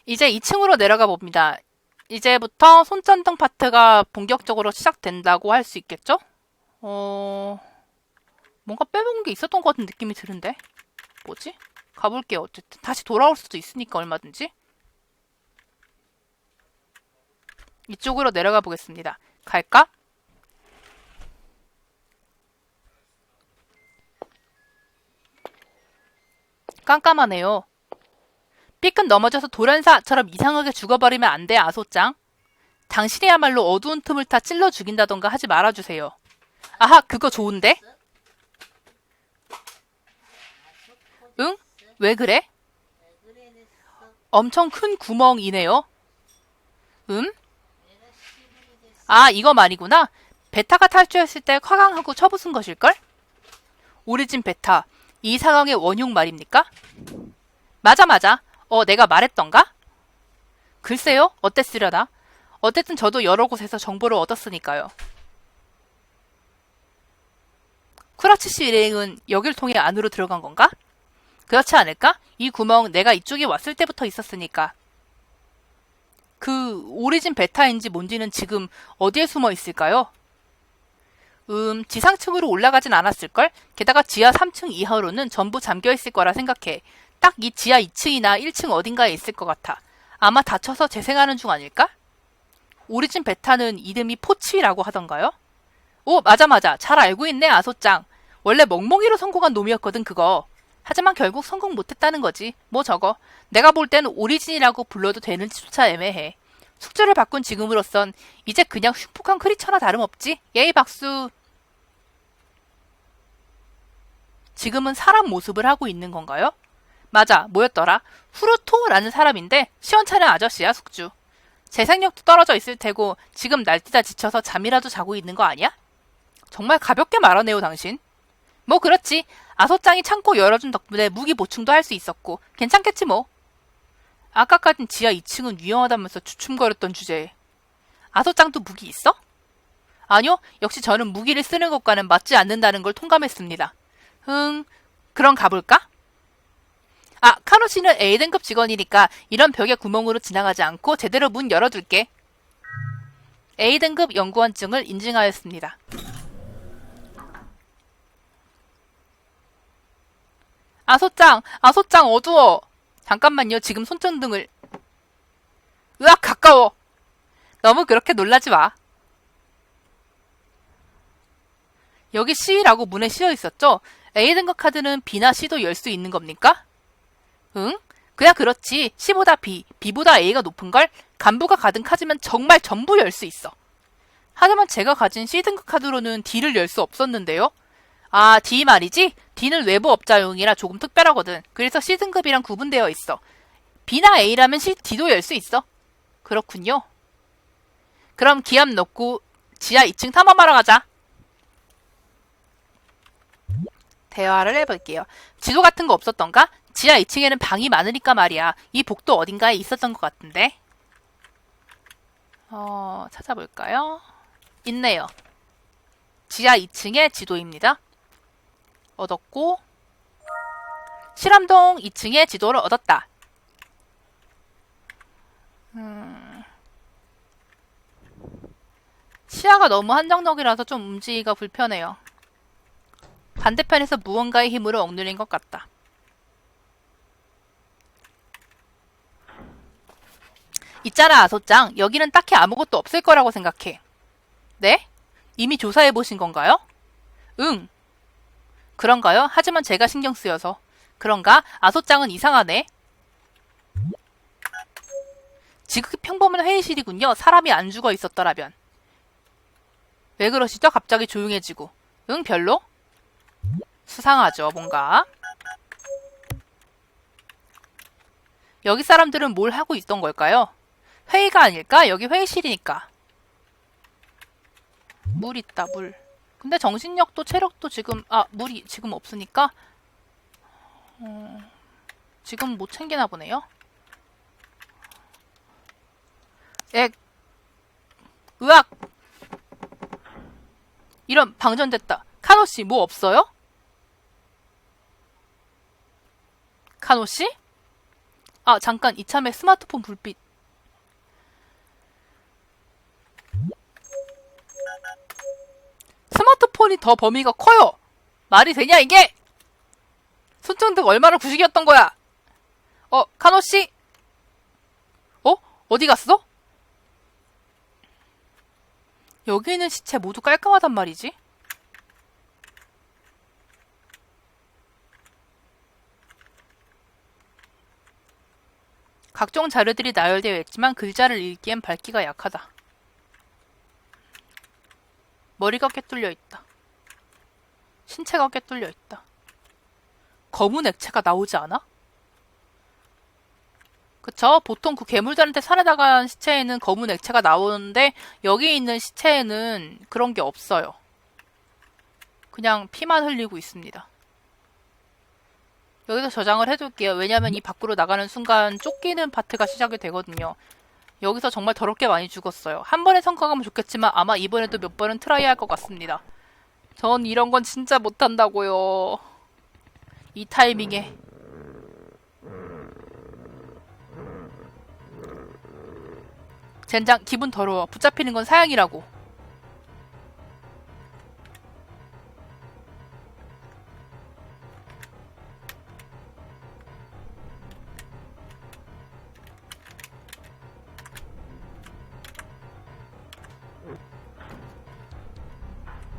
이제 2층으로 내려가 봅니다. 이제부터 손전등 파트가 본격적으로 시작된다고 할 수 있겠죠? 뭔가 빼먹은 게 있었던 것 같은 느낌이 드는데? 뭐지? 가볼게요. 어쨌든. 다시 돌아올 수도 있으니까 얼마든지. 이쪽으로 내려가 보겠습니다. 갈까? 깜깜하네요. 삐끗 넘어져서 돌연사처럼 이상하게 죽어버리면 안 돼, 아소짱. 당신이야말로 어두운 틈을 타 찔러 죽인다던가 하지 말아주세요. 아하, 그거 좋은데? 응? 왜 그래? 엄청 큰 구멍이네요. 응? 아, 이거 말이구나. 베타가 탈주했을 때 화강하고 쳐부순 것일걸? 오리진 베타. 이 상황의 원흉 말입니까? 맞아, 맞아. 내가 말했던가? 글쎄요, 어땠으려나? 어쨌든 저도 여러 곳에서 정보를 얻었으니까요. 쿠라츠시 일행은 여길 통해 안으로 들어간 건가? 그렇지 않을까? 이 구멍 내가 이쪽에 왔을 때부터 있었으니까. 그 오리진 베타인지 뭔지는 지금 어디에 숨어 있을까요? 지상층으로 올라가진 않았을걸? 게다가 지하 3층 이하로는 전부 잠겨있을 거라 생각해. 딱 이 지하 2층이나 1층 어딘가에 있을 것 같아. 아마 다쳐서 재생하는 중 아닐까? 오리진 베타는 이름이 포치라고 하던가요? 오, 맞아, 맞아. 잘 알고 있네, 아소짱. 원래 멍멍이로 성공한 놈이었거든, 그거. 하지만 결국 성공 못했다는 거지. 뭐 저거. 내가 볼 땐 오리진이라고 불러도 되는지조차 애매해. 숙주를 바꾼 지금으로선 이제 그냥 흉폭한 크리처나 다름없지. 예이 박수. 지금은 사람 모습을 하고 있는 건가요? 맞아, 뭐였더라? 후루토라는 사람인데 시원찮은 아저씨야, 숙주. 재생력도 떨어져 있을 테고 지금 날뛰다 지쳐서 잠이라도 자고 있는 거 아니야? 정말 가볍게 말하네요, 당신. 뭐 그렇지. 아소짱이 창고 열어준 덕분에 무기 보충도 할 수 있었고 괜찮겠지 뭐. 아까까진 지하 2층은 위험하다면서 주춤거렸던 주제에. 아소짱도 무기 있어? 아니요, 역시 저는 무기를 쓰는 것과는 맞지 않는다는 걸 통감했습니다. 그럼 가볼까? 아, 카노씨는 A등급 직원이니까 이런 벽의 구멍으로 지나가지 않고 제대로 문 열어둘게. A등급 연구원증을 인증하였습니다. 아소짱 어두워. 잠깐만요, 지금 손전등을. 으악, 가까워. 너무 그렇게 놀라지 마. 여기 C라고 문에 씌어 있었죠? A등급 카드는 B나 C도 열 수 있는 겁니까? 응? 그야 그렇지. C보다 B, B보다 A가 높은걸? 간부가 가진 카드면 정말 전부 열 수 있어. 하지만 제가 가진 C등급 카드로는 D를 열 수 없었는데요? 아, D 말이지? D는 외부 업자용이라 조금 특별하거든. 그래서 C등급이랑 구분되어 있어. B나 A라면 D도 열 수 있어. 그렇군요. 그럼 기합 넣고 지하 2층 탐험하러 가자. 대화를 해볼게요. 지도 같은 거 없었던가? 지하 2층에는 방이 많으니까 말이야. 이 복도 어딘가에 있었던 것 같은데. 찾아볼까요? 있네요. 지하 2층의 지도입니다. 얻었고, 실험동 2층의 지도를 얻었다. 시야가 너무 한정적이라서 좀 움직이기가 불편해요. 반대편에서 무언가의 힘으로 억누린 것 같다. 있잖아, 아소짱. 여기는 딱히 아무것도 없을 거라고 생각해. 네? 이미 조사해보신 건가요? 응. 그런가요? 하지만 제가 신경 쓰여서. 그런가? 아소짱은 이상하네. 지극히 평범한 회의실이군요. 사람이 안 죽어 있었더라면. 왜 그러시죠? 갑자기 조용해지고. 응, 별로? 수상하죠, 뭔가. 여기 사람들은 뭘 하고 있던 걸까요? 회의가 아닐까? 여기 회의실이니까. 물 있다, 물. 근데 정신력도 체력도 지금, 물이 지금 없으니까, 지금 못 챙기나 보네요. 으악! 이런, 방전됐다. 카노씨, 뭐 없어요? 카노씨? 아, 잠깐, 이참에 스마트폰 불빛. 스마트폰이 더 범위가 커요! 말이 되냐, 이게! 손전등 얼마나 구식이었던 거야! 카노씨? 어디 갔어? 여기 있는 시체 모두 깔끔하단 말이지? 각종 자료들이 나열되어 있지만 글자를 읽기엔 밝기가 약하다. 머리가 꿰뚫려 있다. 신체가 꿰뚫려 있다. 검은 액체가 나오지 않아? 그쵸? 보통 그 괴물들한테 살해당한 시체에는 검은 액체가 나오는데 여기 있는 시체에는 그런 게 없어요. 그냥 피만 흘리고 있습니다. 여기서 저장을 해둘게요. 왜냐면 이 밖으로 나가는 순간 쫓기는 파트가 시작이 되거든요. 여기서 정말 더럽게 많이 죽었어요. 한 번에 성공하면 좋겠지만 아마 이번에도 몇 번은 트라이 할 것 같습니다. 전 이런 건 진짜 못한다고요. 이 타이밍에. 젠장, 기분 더러워. 붙잡히는 건 사양이라고.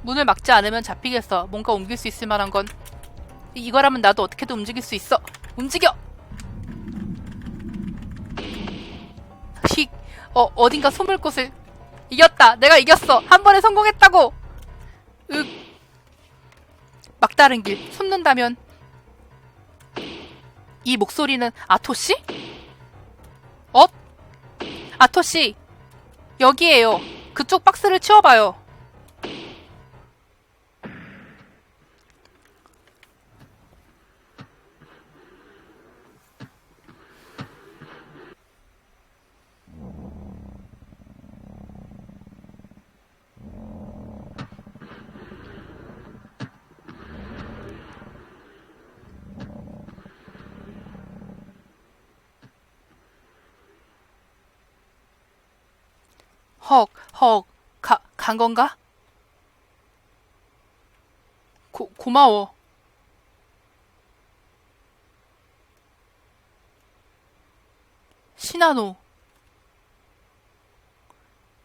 문을 막지 않으면 잡히겠어. 뭔가 옮길 수 있을 만한 건. 이거라면 나도 어떻게든 움직일 수 있어. 움직여! 휙! 어딘가 숨을 곳을. 이겼다! 내가 이겼어! 한 번에 성공했다고! 막다른 길. 숨는다면. 이 목소리는 아토씨? 아토씨! 여기에요. 그쪽 박스를 치워봐요. 간 건가? 고마워. 시나노.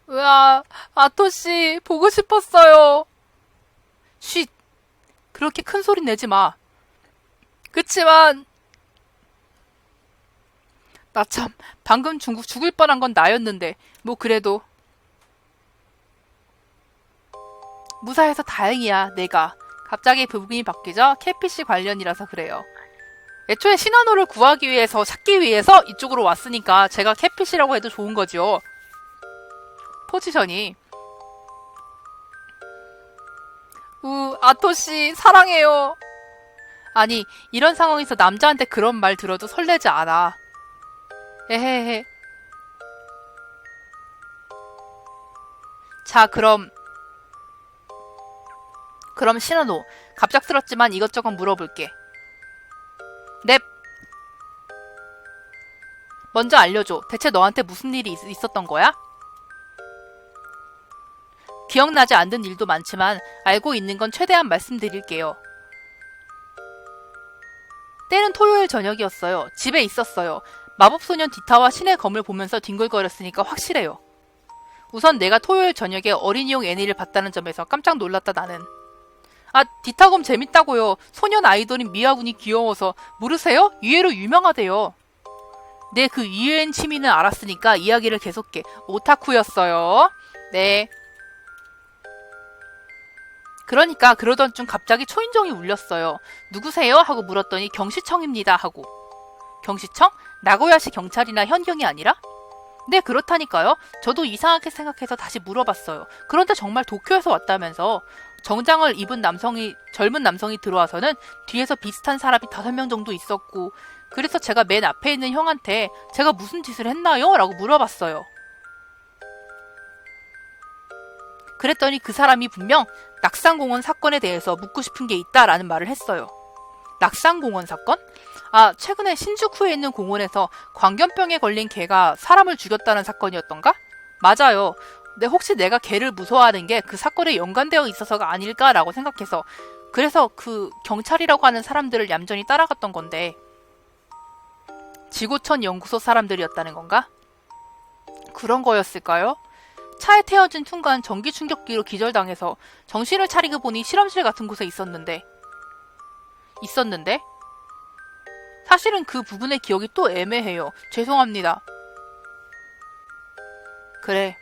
으아, 아토씨, 보고 싶었어요. 쉿. 그렇게 큰 소리 내지 마. 그치만, 나 참, 방금 죽을 뻔한 건 나였는데, 뭐 그래도. 무사해서 다행이야, 내가. 갑자기 부분이 바뀌죠? 캐피씨 관련이라서 그래요. 애초에 시나노를 구하기 위해서, 찾기 위해서 이쪽으로 왔으니까 제가 캐피씨라고 해도 좋은 거죠. 포지션이. 아토씨, 사랑해요. 아니, 이런 상황에서 남자한테 그런 말 들어도 설레지 않아. 에헤헤. 자, 그럼 시나노, 갑작스럽지만 이것저것 물어볼게. 넵. 먼저 알려줘. 대체 너한테 무슨 일이 있었던 거야? 기억나지 않는 일도 많지만 알고 있는 건 최대한 말씀드릴게요. 때는 토요일 저녁이었어요. 집에 있었어요. 마법소년 디타와 신의 검을 보면서 뒹굴거렸으니까 확실해요. 우선 내가 토요일 저녁에 어린이용 애니를 봤다는 점에서 깜짝 놀랐다 나는. 아, 디타검 재밌다고요. 소년 아이돌인 미아군이 귀여워서. 모르세요? 의외로 유명하대요. 네, 그 이외엔 취미는 알았으니까 이야기를 계속해. 오타쿠였어요. 네. 그러니까 그러던 중 갑자기 초인종이 울렸어요. 누구세요? 하고 물었더니 경시청입니다 하고. 경시청? 나고야시 경찰이나 현경이 아니라? 네, 그렇다니까요. 저도 이상하게 생각해서 다시 물어봤어요. 그런데 정말 도쿄에서 왔다면서. 정장을 입은 젊은 남성이 들어와서는 뒤에서 비슷한 사람이 5명 정도 있었고, 그래서 제가 맨 앞에 있는 형한테 제가 무슨 짓을 했나요? 라고 물어봤어요. 그랬더니 그 사람이 분명 낙산공원 사건에 대해서 묻고 싶은 게 있다라는 말을 했어요. 낙산공원 사건? 아, 최근에 신주쿠에 있는 공원에서 광견병에 걸린 개가 사람을 죽였다는 사건이었던가? 맞아요. 근데 혹시 내가 개를 무서워하는 게 그 사건에 연관되어 있어서가 아닐까라고 생각해서 그래서 그 경찰이라고 하는 사람들을 얌전히 따라갔던 건데 지구촌 연구소 사람들이었다는 건가? 그런 거였을까요? 차에 태워진 순간 전기 충격기로 기절당해서 정신을 차리고 보니 실험실 같은 곳에 있었는데 사실은 그 부분의 기억이 또 애매해요. 죄송합니다. 그래.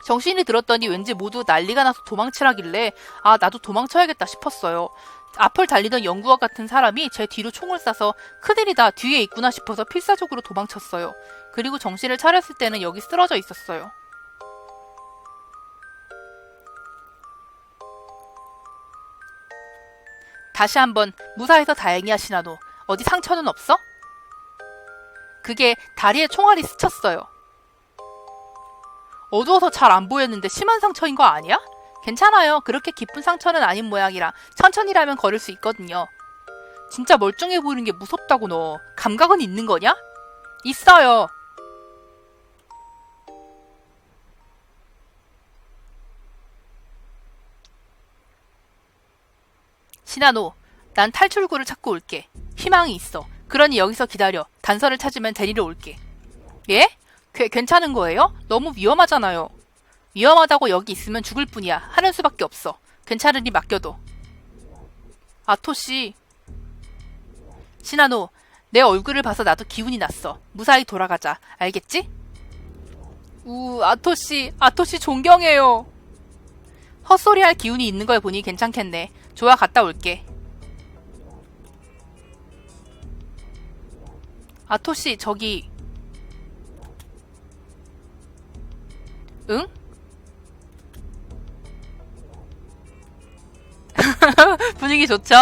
정신이 들었더니 왠지 모두 난리가 나서 도망치라길래 아 나도 도망쳐야겠다 싶었어요. 앞을 달리던 연구원 같은 사람이 제 뒤로 총을 쏴서 큰일이다 뒤에 있구나 싶어서 필사적으로 도망쳤어요. 그리고 정신을 차렸을 때는 여기 쓰러져 있었어요. 다시 한번 무사해서 다행이야 시나노. 어디 상처는 없어? 그게 다리에 총알이 스쳤어요. 어두워서 잘 안 보였는데 심한 상처인 거 아니야? 괜찮아요. 그렇게 깊은 상처는 아닌 모양이라 천천히라면 걸을 수 있거든요. 진짜 멀쩡해 보이는 게 무섭다고 너. 감각은 있는 거냐? 있어요. 시나노, 난 탈출구를 찾고 올게. 희망이 있어. 그러니 여기서 기다려. 단서를 찾으면 데리러 올게. 예? 괜찮은 거예요? 너무 위험하잖아요. 위험하다고 여기 있으면 죽을 뿐이야. 하는 수밖에 없어. 괜찮으니 맡겨둬. 아토씨. 시나노, 내 얼굴을 봐서 나도 기운이 났어. 무사히 돌아가자. 알겠지? 아토씨 존경해요. 헛소리할 기운이 있는 걸 보니 괜찮겠네. 좋아, 갔다 올게. 아토씨, 저기... 응? 분위기 좋죠?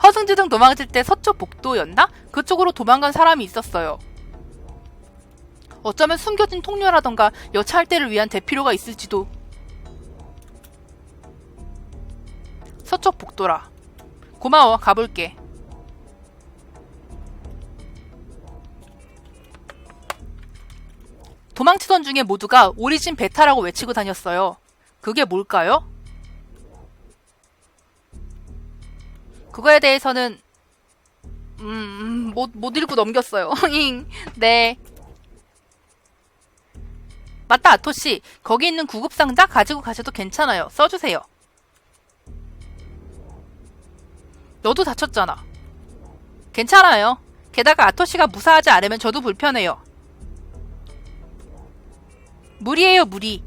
허둥지둥 도망칠 때 서쪽 복도였나? 그쪽으로 도망간 사람이 있었어요. 어쩌면 숨겨진 통로라던가 여차할 때를 위한 대피로가 있을지도. 서쪽 복도라. 고마워, 가볼게. 도망치던 중에 모두가 오리진 베타라고 외치고 다녔어요. 그게 뭘까요? 그거에 대해서는 못 읽고 넘겼어요. 네. 맞다, 아토씨. 거기 있는 구급상자 가지고 가셔도 괜찮아요. 써주세요. 너도 다쳤잖아. 괜찮아요. 게다가 아토씨가 무사하지 않으면 저도 불편해요. 무리예요, 무리.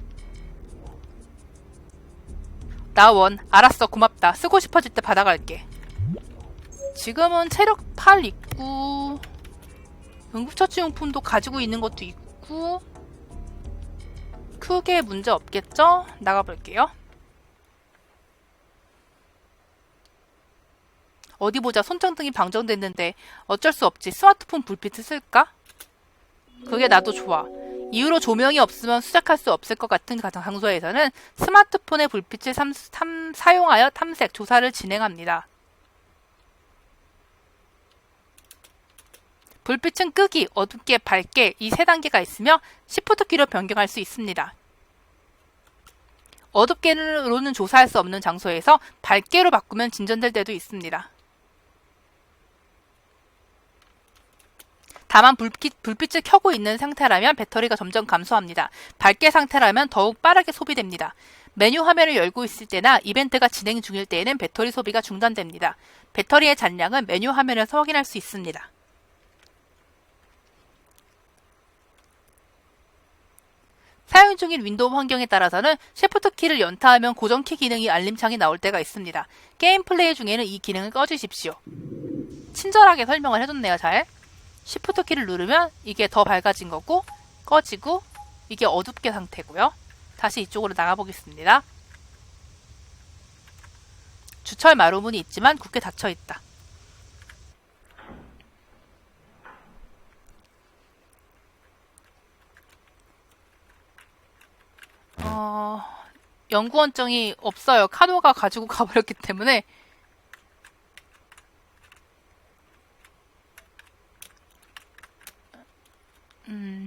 나원, 알았어, 고맙다. 쓰고 싶어질 때 받아갈게. 지금은 체력 8 있고 응급처치용품도 가지고 있는 것도 있고 크게 문제 없겠죠? 나가볼게요. 어디 보자. 손전등이 방전됐는데 어쩔 수 없지. 스마트폰 불빛을 쓸까? 그게 나도 좋아. 이후로 조명이 없으면 수색할 수 없을 것 같은 장소에서는 스마트폰의 불빛을 사용하여 탐색, 조사를 진행합니다. 불빛은 끄기, 어둡게, 밝게 이 세 단계가 있으며 시프트키로 변경할 수 있습니다. 어둡게로는 조사할 수 없는 장소에서 밝게로 바꾸면 진전될 때도 있습니다. 다만 불빛을 켜고 있는 상태라면 배터리가 점점 감소합니다. 밝게 상태라면 더욱 빠르게 소비됩니다. 메뉴 화면을 열고 있을 때나 이벤트가 진행 중일 때에는 배터리 소비가 중단됩니다. 배터리의 잔량은 메뉴 화면에서 확인할 수 있습니다. 사용 중인 윈도우 환경에 따라서는 쉬프트키를 연타하면 고정키 기능이 알림창이 나올 때가 있습니다. 게임 플레이 중에는 이 기능을 꺼주십시오. 친절하게 설명을 해줬네요. 잘. 쉬프트키를 누르면 이게 더 밝아진 거고 꺼지고 이게 어둡게 상태고요. 다시 이쪽으로 나가보겠습니다. 주철 마루문이 있지만 굳게 닫혀있다. 연구원증이 없어요. 카노가 가지고 가버렸기 때문에.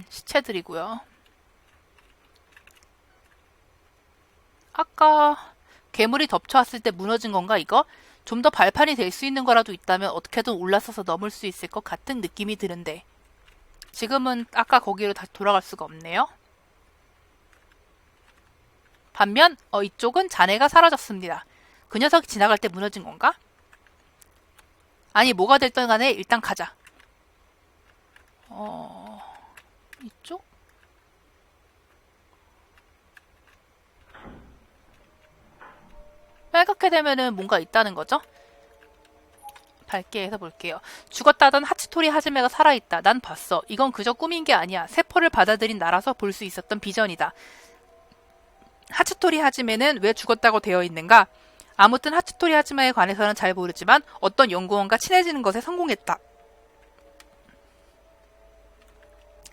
시체들이고요. 아까 괴물이 덮쳐왔을 때 무너진 건가 이거? 좀 더 발판이 될 수 있는 거라도 있다면 어떻게든 올라서서 넘을 수 있을 것 같은 느낌이 드는데 지금은 아까 거기로 다시 돌아갈 수가 없네요. 반면 이쪽은 잔해가 사라졌습니다. 그 녀석이 지나갈 때 무너진 건가? 아니 뭐가 됐든 간에 일단 가자. 이쪽? 빨갛게 되면은 뭔가 있다는 거죠? 밝게 해서 볼게요. 죽었다던 하치토리 하즈메가 살아있다. 난 봤어. 이건 그저 꿈인 게 아니야. 세포를 받아들인 나라서 볼 수 있었던 비전이다. 하츠토리 하즈메는 왜 죽었다고 되어 있는가? 아무튼 하츠토리 하즈메에 관해서는 잘 모르지만 어떤 연구원과 친해지는 것에 성공했다.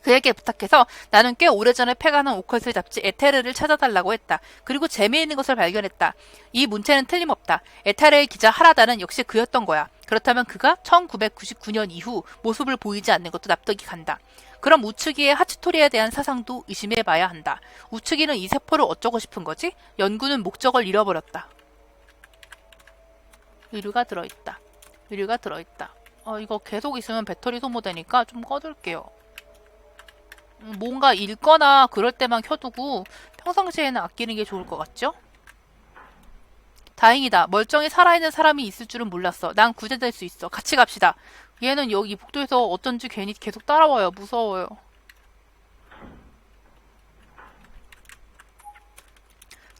그에게 부탁해서 나는 꽤 오래전에 폐가는 오컬트 잡지 에테르를 찾아달라고 했다. 그리고 재미있는 것을 발견했다. 이 문체는 틀림없다. 에테르의 기자 하라다는 역시 그였던 거야. 그렇다면 그가 1999년 이후 모습을 보이지 않는 것도 납득이 간다. 그럼 우츠기의 하츠토리에 대한 사상도 의심해봐야 한다. 우츠기는 이 세포를 어쩌고 싶은 거지? 연구는 목적을 잃어버렸다. 의류가 들어있다. 의류가 들어있다. 이거 계속 있으면 배터리 소모되니까 좀 꺼둘게요. 뭔가 읽거나 그럴 때만 켜두고 평상시에는 아끼는 게 좋을 것 같죠? 다행이다. 멀쩡히 살아있는 사람이 있을 줄은 몰랐어. 난 구제될 수 있어. 같이 갑시다. 얘는 여기 복도에서 어쩐지 괜히 계속 따라와요. 무서워요.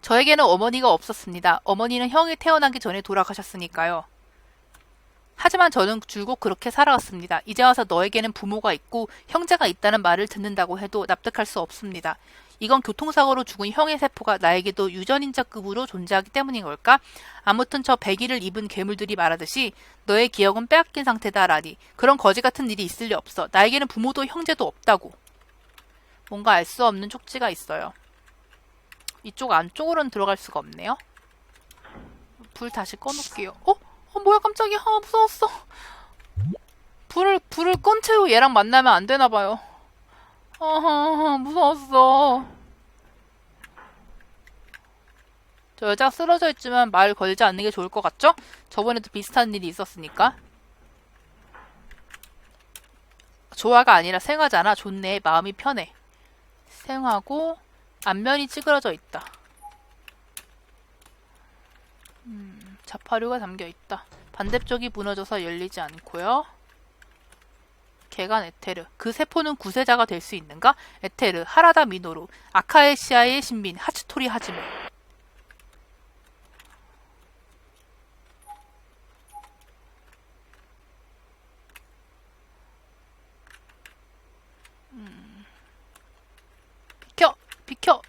저에게는 어머니가 없었습니다. 어머니는 형이 태어나기 전에 돌아가셨으니까요. 하지만 저는 줄곧 그렇게 살아왔습니다. 이제 와서 너에게는 부모가 있고 형제가 있다는 말을 듣는다고 해도 납득할 수 없습니다. 이건 교통사고로 죽은 형의 세포가 나에게도 유전인자급으로 존재하기 때문인 걸까? 아무튼 저 배기를 입은 괴물들이 말하듯이 너의 기억은 빼앗긴 상태다라니. 그런 거지 같은 일이 있을 리 없어. 나에게는 부모도 형제도 없다고. 뭔가 알 수 없는 쪽지가 있어요. 이쪽 안쪽으로는 들어갈 수가 없네요. 불 다시 꺼놓을게요. 뭐야 깜짝이야. 무서웠어. 불을 끈 채로 얘랑 만나면 안 되나봐요. 무서웠어. 저 여자가 쓰러져 있지만 말 걸지 않는 게 좋을 것 같죠? 저번에도 비슷한 일이 있었으니까. 조화가 아니라 생하잖아. 좋네. 마음이 편해. 생하고 앞면이 찌그러져 있다. 자파류가 담겨있다. 반대쪽이 무너져서 열리지 않고요. 개간 에테르. 그 세포는 구세자가 될 수 있는가? 에테르, 하라다 미노루, 아카에시아의 신민, 하츠토리 하즈메. 비켜! 비켜!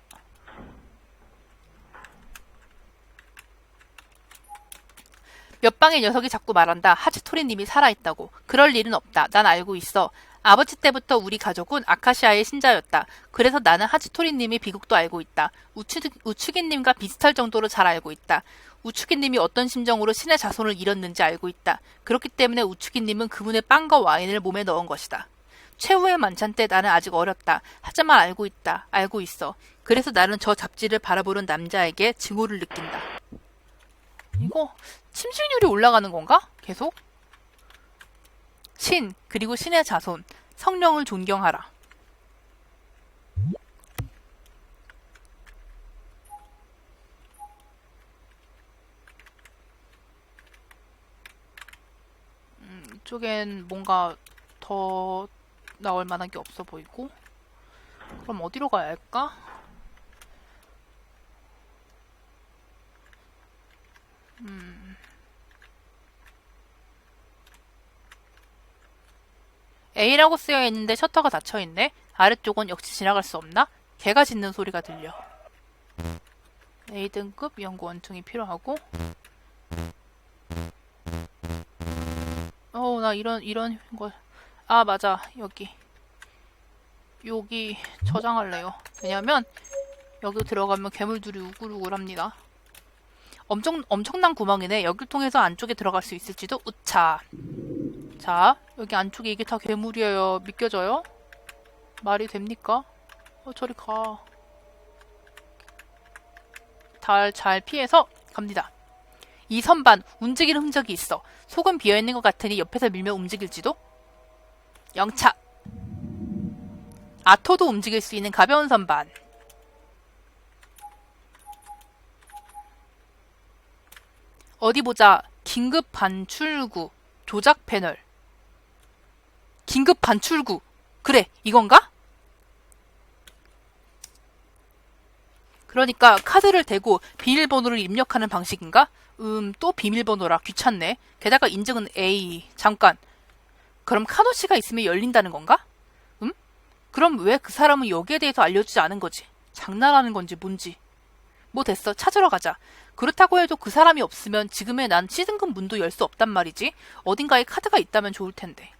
몇 방의 녀석이 자꾸 말한다. 하츠토리님이 살아있다고. 그럴 일은 없다. 난 알고 있어. 아버지 때부터 우리 가족은 아카시아의 신자였다. 그래서 나는 하츠토리님의 비극도 알고 있다. 우츠기님과 비슷할 정도로 잘 알고 있다. 우츠기님이 어떤 심정으로 신의 자손을 잃었는지 알고 있다. 그렇기 때문에 우츠기님은 그분의 빵과 와인을 몸에 넣은 것이다. 최후의 만찬 때 나는 아직 어렸다. 하지만 알고 있다. 알고 있어. 그래서 나는 저 잡지를 바라보는 남자에게 증오를 느낀다. 이거 침실률이 올라가는 건가? 계속? 신, 그리고 신의 자손, 성령을 존경하라. 이쪽엔 뭔가 더 나올 만한 게 없어 보이고. 그럼 어디로 가야 할까? A라고 쓰여 있는데 셔터가 닫혀 있네. 아래쪽은 역시 지나갈 수 없나? 개가 짖는 소리가 들려. A등급 연구 원통이 필요하고. 나 이런 걸. 아, 맞아. 여기 저장할래요. 왜냐면 여기 들어가면 괴물들이 우글우글합니다. 엄청난 구멍이네. 여길 통해서 안쪽에 들어갈 수 있을지도. 우차. 자, 여기 안쪽에 이게 다 괴물이에요. 믿겨져요? 말이 됩니까? 저리 가. 잘 피해서 갑니다. 이 선반 움직이는 흔적이 있어. 속은 비어있는 것 같으니 옆에서 밀면 움직일지도? 영차. 아토도 움직일 수 있는 가벼운 선반. 어디 보자. 긴급 반출구. 조작 패널. 긴급 반출구. 그래, 이건가? 그러니까 카드를 대고 비밀번호를 입력하는 방식인가? 또 비밀번호라 귀찮네. 게다가 인증은 A. 잠깐. 그럼 카노씨가 있으면 열린다는 건가? 그럼 왜 그 사람은 여기에 대해서 알려주지 않은 거지? 장난하는 건지 뭔지. 뭐 됐어. 찾으러 가자. 그렇다고 해도 그 사람이 없으면 지금의 난 C등급 문도 열 수 없단 말이지. 어딘가에 카드가 있다면 좋을 텐데.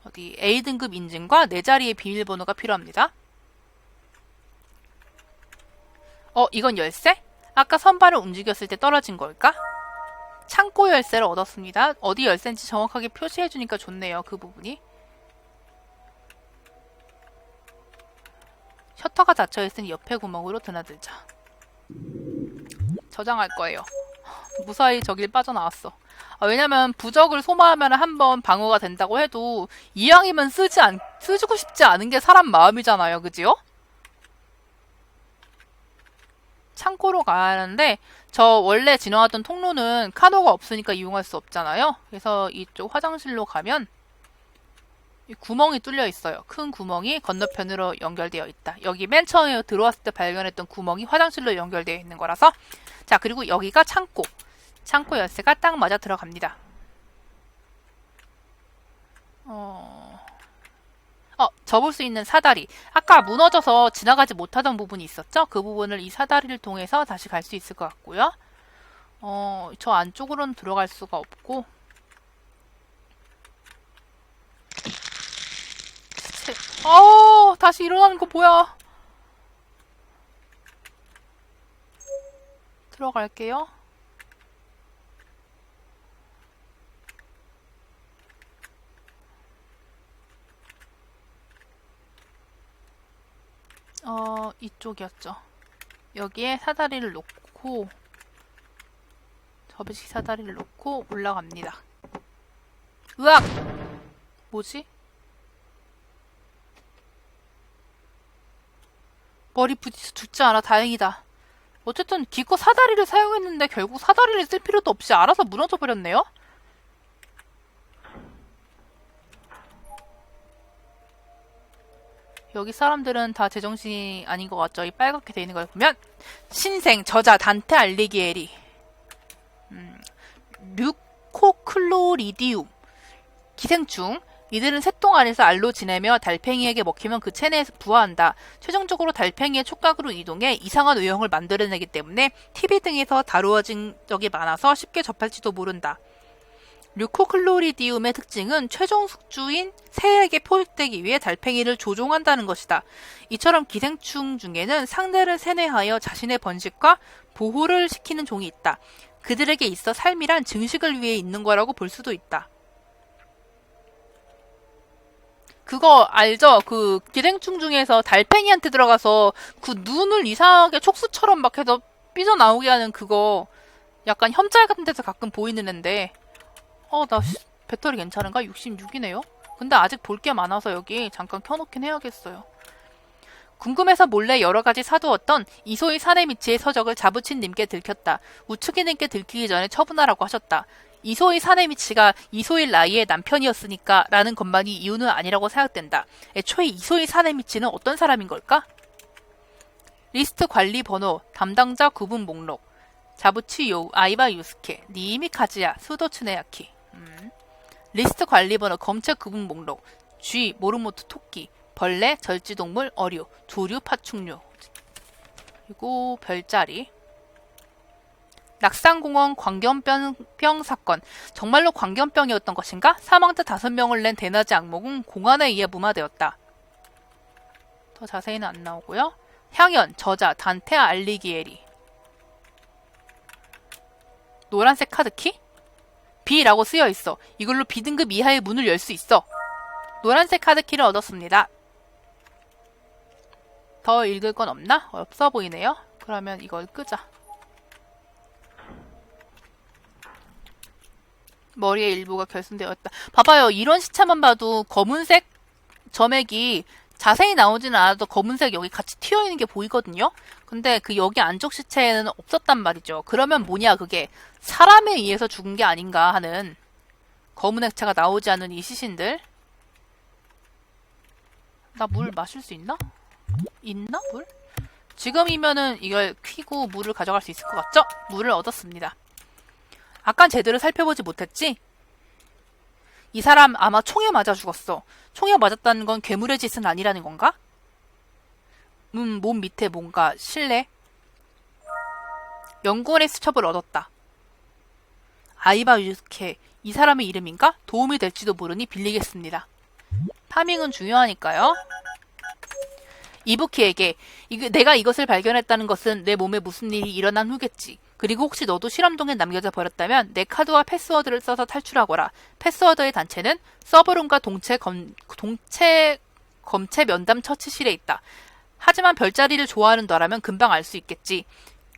어디 A등급 인증과 4자리의 비밀번호가 필요합니다. 이건 열쇠? 아까 선반을 움직였을 때 떨어진 걸까? 창고 열쇠를 얻었습니다. 어디 열쇠인지 정확하게 표시해주니까 좋네요. 그 부분이. 셔터가 닫혀있으니 옆에 구멍으로 드나들자. 저장할 거예요. 무사히 저길 빠져나왔어. 왜냐면 부적을 소모하면 한번 방어가 된다고 해도 이왕이면 쓰고 싶지 않은 게 사람 마음이잖아요. 그지요? 창고로 가야 하는데 저 원래 지나왔던 통로는 카드가 없으니까 이용할 수 없잖아요. 그래서 이쪽 화장실로 가면 이 구멍이 뚫려 있어요. 큰 구멍이 건너편으로 연결되어 있다. 여기 맨 처음에 들어왔을 때 발견했던 구멍이 화장실로 연결되어 있는 거라서. 자, 그리고 여기가 창고. 창고 열쇠가 딱 맞아 들어갑니다. 접을 수 있는 사다리. 아까 무너져서 지나가지 못하던 부분이 있었죠? 그 부분을 이 사다리를 통해서 다시 갈 수 있을 것 같고요. 저 안쪽으로는 들어갈 수가 없고. 다시 일어나는 거 뭐야? 들어갈게요. 이쪽이었죠. 여기에 사다리를 놓고 접이식 사다리를 놓고 올라갑니다. 으악! 뭐지? 머리 부딪혀 죽지 않아. 다행이다. 어쨌든 기껏 사다리를 사용했는데 결국 사다리를 쓸 필요도 없이 알아서 무너져 버렸네요? 여기 사람들은 다 제정신이 아닌 것 같죠? 이 빨갛게 돼 있는 걸 보면. 신생, 저자, 단테 알리기에리. 류코클로리디움. 기생충. 이들은 새똥 안에서 알로 지내며 달팽이에게 먹히면 그 체내에서 부화한다. 최종적으로 달팽이의 촉각으로 이동해 이상한 외형을 만들어내기 때문에 TV 등에서 다루어진 적이 많아서 쉽게 접할지도 모른다. 류코클로리디움의 특징은 최종 숙주인 새에게 포획되기 위해 달팽이를 조종한다는 것이다. 이처럼 기생충 중에는 상대를 세뇌하여 자신의 번식과 보호를 시키는 종이 있다. 그들에게 있어 삶이란 증식을 위해 있는 거라고 볼 수도 있다. 그거 알죠? 그 기생충 중에서 달팽이한테 들어가서 그 눈을 이상하게 촉수처럼 막 해서 삐져나오게 하는 그거 약간 혐짤 같은 데서 가끔 보이는 앤데 나 배터리 괜찮은가? 66이네요? 근데 아직 볼 게 많아서 여기 잠깐 켜놓긴 해야겠어요. 궁금해서 몰래 여러가지 사두었던 이소희 사내미치의 서적을 자부친님께 들켰다. 우측이님께 들키기 전에 처분하라고 하셨다. 이소희 사내미치가 이소희 라이의 남편이었으니까 라는 것만이 이유는 아니라고 생각된다. 애초에 이소희 사내미치는 어떤 사람인 걸까? 리스트 관리 번호, 담당자 구분 목록, 자부치 요우, 아이바 유스케, 니이미 카즈야, 수도 츠네야키. 리스트 관리 번호, 검체 구분 목록, 쥐, 모르모토 토끼, 벌레, 절지동물, 어류, 조류, 파충류. 그리고 별자리. 낙산공원 광견병 사건. 정말로 광견병이었던 것인가? 사망자 5명을 낸 대낮의 악몽은 공안에 의해 무마되었다. 더 자세히는 안 나오고요. 향연, 저자, 단테 알리기에리. 노란색 카드키? B라고 쓰여있어. 이걸로 B등급 이하의 문을 열 수 있어. 노란색 카드키를 얻었습니다. 더 읽을 건 없나? 없어 보이네요. 그러면 이걸 끄자. 머리의 일부가 결손되었다. 봐봐요. 이런 시체만 봐도 검은색 점액이 자세히 나오지는 않아도 검은색 여기 같이 튀어있는 게 보이거든요. 근데 그 여기 안쪽 시체에는 없었단 말이죠. 그러면 뭐냐 그게 사람에 의해서 죽은 게 아닌가 하는 검은 액체가 나오지 않는 이 시신들. 나 물 마실 수 있나? 있나 물? 지금이면은 이걸 퀴고 물을 가져갈 수 있을 것 같죠? 물을 얻었습니다. 아깐 제대로 살펴보지 못했지? 이 사람 아마 총에 맞아 죽었어. 총에 맞았다는 건 괴물의 짓은 아니라는 건가? 몸 밑에 뭔가 실내? 연구원의 수첩을 얻었다. 아이바 유스케, 이 사람의 이름인가? 도움이 될지도 모르니 빌리겠습니다. 파밍은 중요하니까요. 이부키에게 내가 이것을 발견했다는 것은 내 몸에 무슨 일이 일어난 후겠지. 그리고 혹시 너도 실험동에 남겨져 버렸다면 내 카드와 패스워드를 써서 탈출하거라. 패스워드의 단체는 서버룸과 동체 검체 면담 처치실에 있다. 하지만 별자리를 좋아하는 너라면 금방 알 수 있겠지.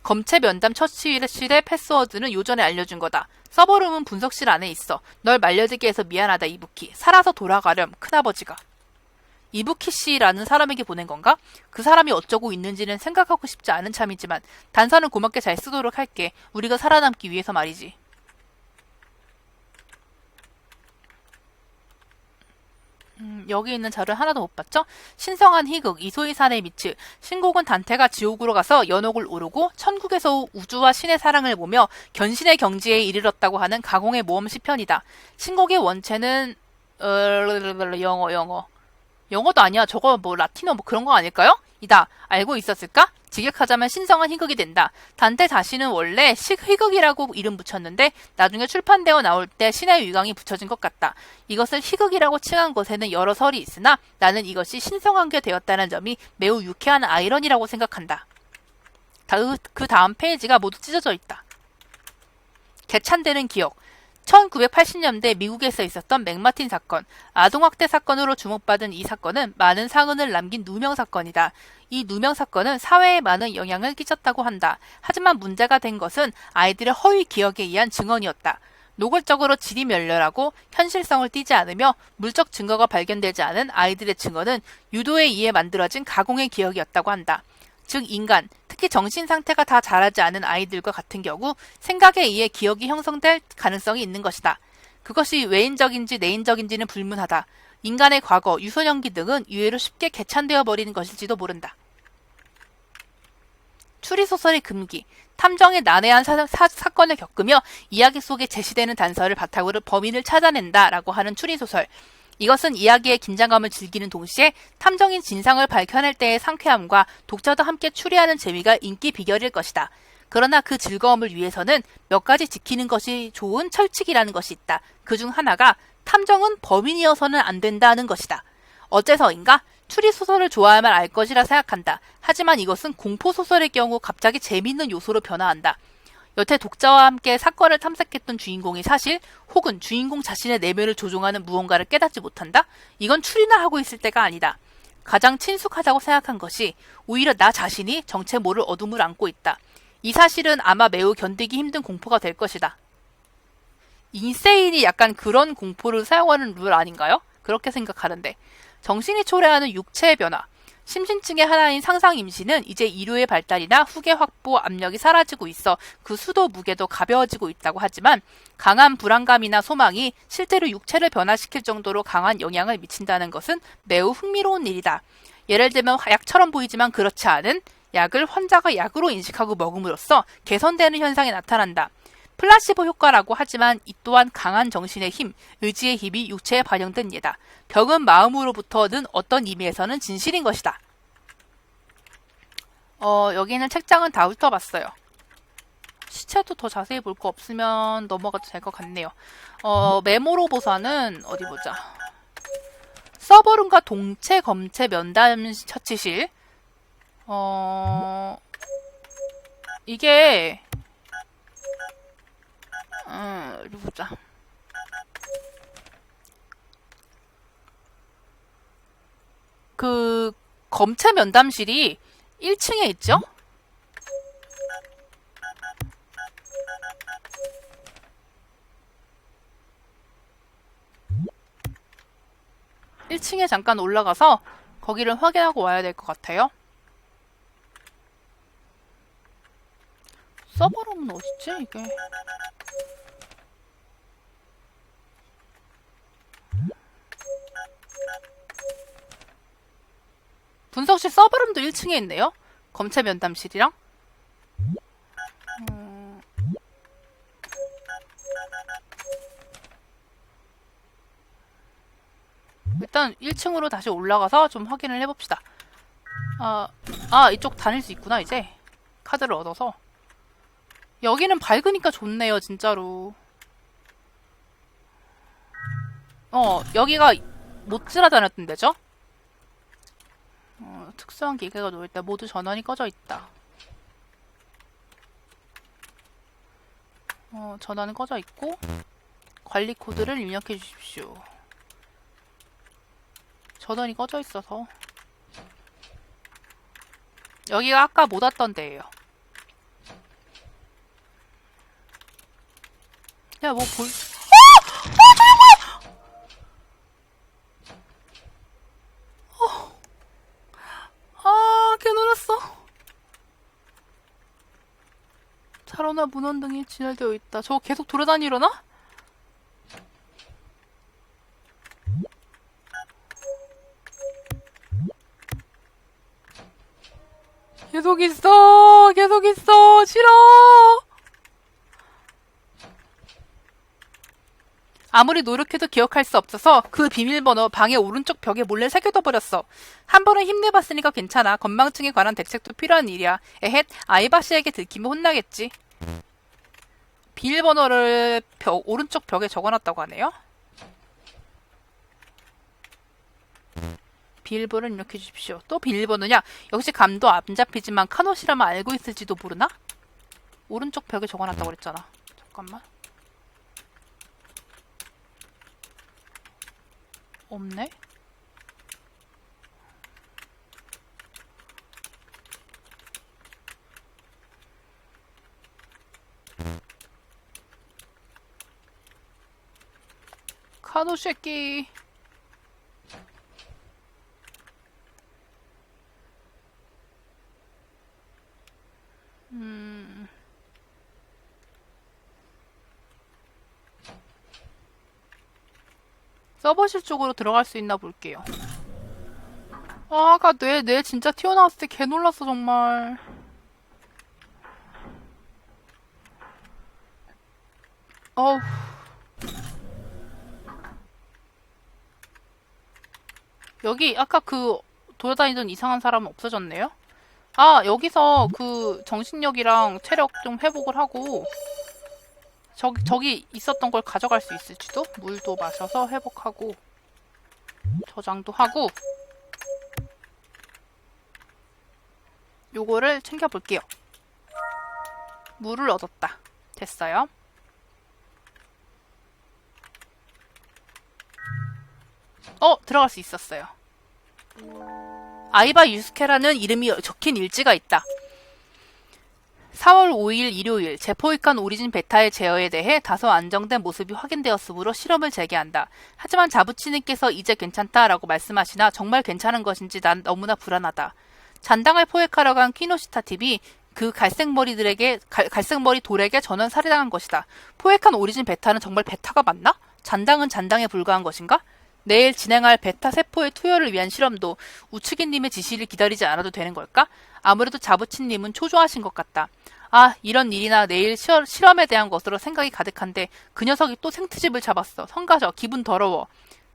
검체 면담 처치실의 패스워드는 요전에 알려준 거다. 서버룸은 분석실 안에 있어. 널 말려들게 해서 미안하다 이부키. 살아서 돌아가렴 큰아버지가. 이부키 씨라는 사람에게 보낸 건가? 그 사람이 어쩌고 있는지는 생각하고 싶지 않은 참이지만 단서는 고맙게 잘 쓰도록 할게. 우리가 살아남기 위해서 말이지. 여기 있는 자료를 하나도 못 봤죠? 신성한 희극, 이소희산의 미츠. 신곡은 단테가 지옥으로 가서 연옥을 오르고 천국에서 우주와 신의 사랑을 보며 견신의 경지에 이르렀다고 하는 가공의 모험 시편이다. 신곡의 원체는 영어도 아니야. 저거 뭐 라틴어 뭐 그런 거 아닐까요? 이다. 알고 있었을까? 직역하자면 신성한 희극이 된다. 단테 자신은 원래 희극이라고 이름 붙였는데 나중에 출판되어 나올 때 신의 위강이 붙여진 것 같다. 이것을 희극이라고 칭한 것에는 여러 설이 있으나 나는 이것이 신성한 게 되었다는 점이 매우 유쾌한 아이러니라고 생각한다. 그 다음 페이지가 모두 찢어져 있다. 개찬되는 기억. 1980년대 미국에서 있었던 맥마틴 사건, 아동학대 사건으로 주목받은 이 사건은 많은 상흔을 남긴 누명 사건이다. 이 누명 사건은 사회에 많은 영향을 끼쳤다고 한다. 하지만 문제가 된 것은 아이들의 허위 기억에 의한 증언이었다. 노골적으로 질이 멸렬하고 현실성을 띠지 않으며 물적 증거가 발견되지 않은 아이들의 증언은 유도에 의해 만들어진 가공의 기억이었다고 한다. 즉 인간, 특히 정신 상태가 다 자라지 않은 아이들과 같은 경우 생각에 의해 기억이 형성될 가능성이 있는 것이다. 그것이 외인적인지 내인적인지는 불문하다. 인간의 과거, 유소년기 등은 의외로 쉽게 개찬되어 버리는 것일지도 모른다. 추리소설의 금기. 탐정의 난해한 사건을 겪으며 이야기 속에 제시되는 단서를 바탕으로 범인을 찾아낸다 라고 하는 추리소설. 이것은 이야기의 긴장감을 즐기는 동시에 탐정인 진상을 밝혀낼 때의 상쾌함과 독자도 함께 추리하는 재미가 인기 비결일 것이다. 그러나 그 즐거움을 위해서는 몇 가지 지키는 것이 좋은 철칙이라는 것이 있다. 그중 하나가 탐정은 범인이어서는 안 된다는 것이다. 어째서인가? 추리소설을 좋아야만 알 것이라 생각한다. 하지만 이것은 공포소설의 경우 갑자기 재미있는 요소로 변화한다. 여태 독자와 함께 사건을 탐색했던 주인공이 사실 혹은 주인공 자신의 내면을 조종하는 무언가를 깨닫지 못한다? 이건 추리나 하고 있을 때가 아니다. 가장 친숙하다고 생각한 것이 오히려 나 자신이 정체 모를 어둠을 안고 있다. 이 사실은 아마 매우 견디기 힘든 공포가 될 것이다. 인세인이 약간 그런 공포를 사용하는 룰 아닌가요? 그렇게 생각하는데. 정신이 초래하는 육체의 변화. 심신증의 하나인 상상임신은 이제 이료의 발달이나 후계 확보 압력이 사라지고 있어 그 수도 무게도 가벼워지고 있다고 하지만 강한 불안감이나 소망이 실제로 육체를 변화시킬 정도로 강한 영향을 미친다는 것은 매우 흥미로운 일이다. 예를 들면 약처럼 보이지만 그렇지 않은 약을 환자가 약으로 인식하고 먹음으로써 개선되는 현상이 나타난다. 플라시보 효과라고 하지만 이 또한 강한 정신의 힘, 의지의 힘이 육체에 반영된 예다. 병은 마음으로부터는 어떤 의미에서는 진실인 것이다. 여기는 책장은 다 훑어봤어요. 시체도 더 자세히 볼 거 없으면 넘어가도 될 것 같네요. 메모로 어디 보자. 서버룸과 동체 검체 면담 처치실. 이게 어디 보자. 검체 면담실이 1층에 있죠? (1층에) 잠깐 올라가서 거기를 확인하고 와야 될 것 같아요. 서버룸은 어딨지 이게? 분석실 서버룸도 1층에 있네요. 검체 면담실이랑. 일단 1층으로 다시 올라가서 좀 확인을 해봅시다. 이쪽 다닐 수 있구나 이제. 카드를 얻어서. 여기는 밝으니까 좋네요 진짜로. 여기가 모찌라 다녔던 데죠? 특수한 기계가 놓일 때 모두 전원이 꺼져 있다. 전원은 꺼져 있고 관리 코드를 입력해 주십시오. 전원이 꺼져 있어서. 여기가 아까 못 왔던 데예요. 야, 뭐 볼... 개놀랐어. 차로나 문원등이 진열되어 있다. 저거 계속 돌아다니려나? 계속 있어. 계속 있어. 싫어. 아무리 노력해도 기억할 수 없어서 그 비밀번호 방의 오른쪽 벽에 몰래 새겨둬버렸어. 한 번은 힘내봤으니까 괜찮아. 건망증에 관한 대책도 필요한 일이야. 에헷, 아이바 씨에게 들키면 혼나겠지. 비밀번호를 오른쪽 벽에 적어놨다고 하네요. 비밀번호를 입력해 주십시오. 또 비밀번호냐? 역시 감도 안 잡히지만 카노시라면 알고 있을지도 모르나? 오른쪽 벽에 적어놨다고 그랬잖아. 잠깐만. 없네? 카노 새끼. 서버실 쪽으로 들어갈 수 있나 볼게요. 아까 뇌 진짜 튀어나왔을 때 개 놀랐어 정말. 어우. 여기 아까 그 돌아다니던 이상한 사람은 없어졌네요? 여기서 그 정신력이랑 체력 좀 회복을 하고 저기 있었던 걸 가져갈 수 있을지도? 물도 마셔서 회복하고 저장도 하고 요거를 챙겨볼게요. 물을 얻었다. 됐어요. 들어갈 수 있었어요. 아이바 유스케라는 이름이 적힌 일지가 있다. 4월 5일 일요일 제포이칸 오리진 베타의 제어에 대해 다소 안정된 모습이 확인되었으므로 실험을 재개한다. 하지만 자부치님께서 이제 괜찮다라고 말씀하시나 정말 괜찮은 것인지 난 너무나 불안하다. 잔당을 포획하러 간 키노시타 TV 그 갈색머리 돌에게 전원 살해당한 것이다. 포획한 오리진 베타는 정말 베타가 맞나? 잔당은 잔당에 불과한 것인가? 내일 진행할 베타 세포의 투여를 위한 실험도 우츠기님의 지시를 기다리지 않아도 되는 걸까? 아무래도 자부치님은 초조하신 것 같다. 이런 일이나 내일 실험에 대한 것으로 생각이 가득한데 그 녀석이 또 생트집을 잡았어. 성가셔. 기분 더러워.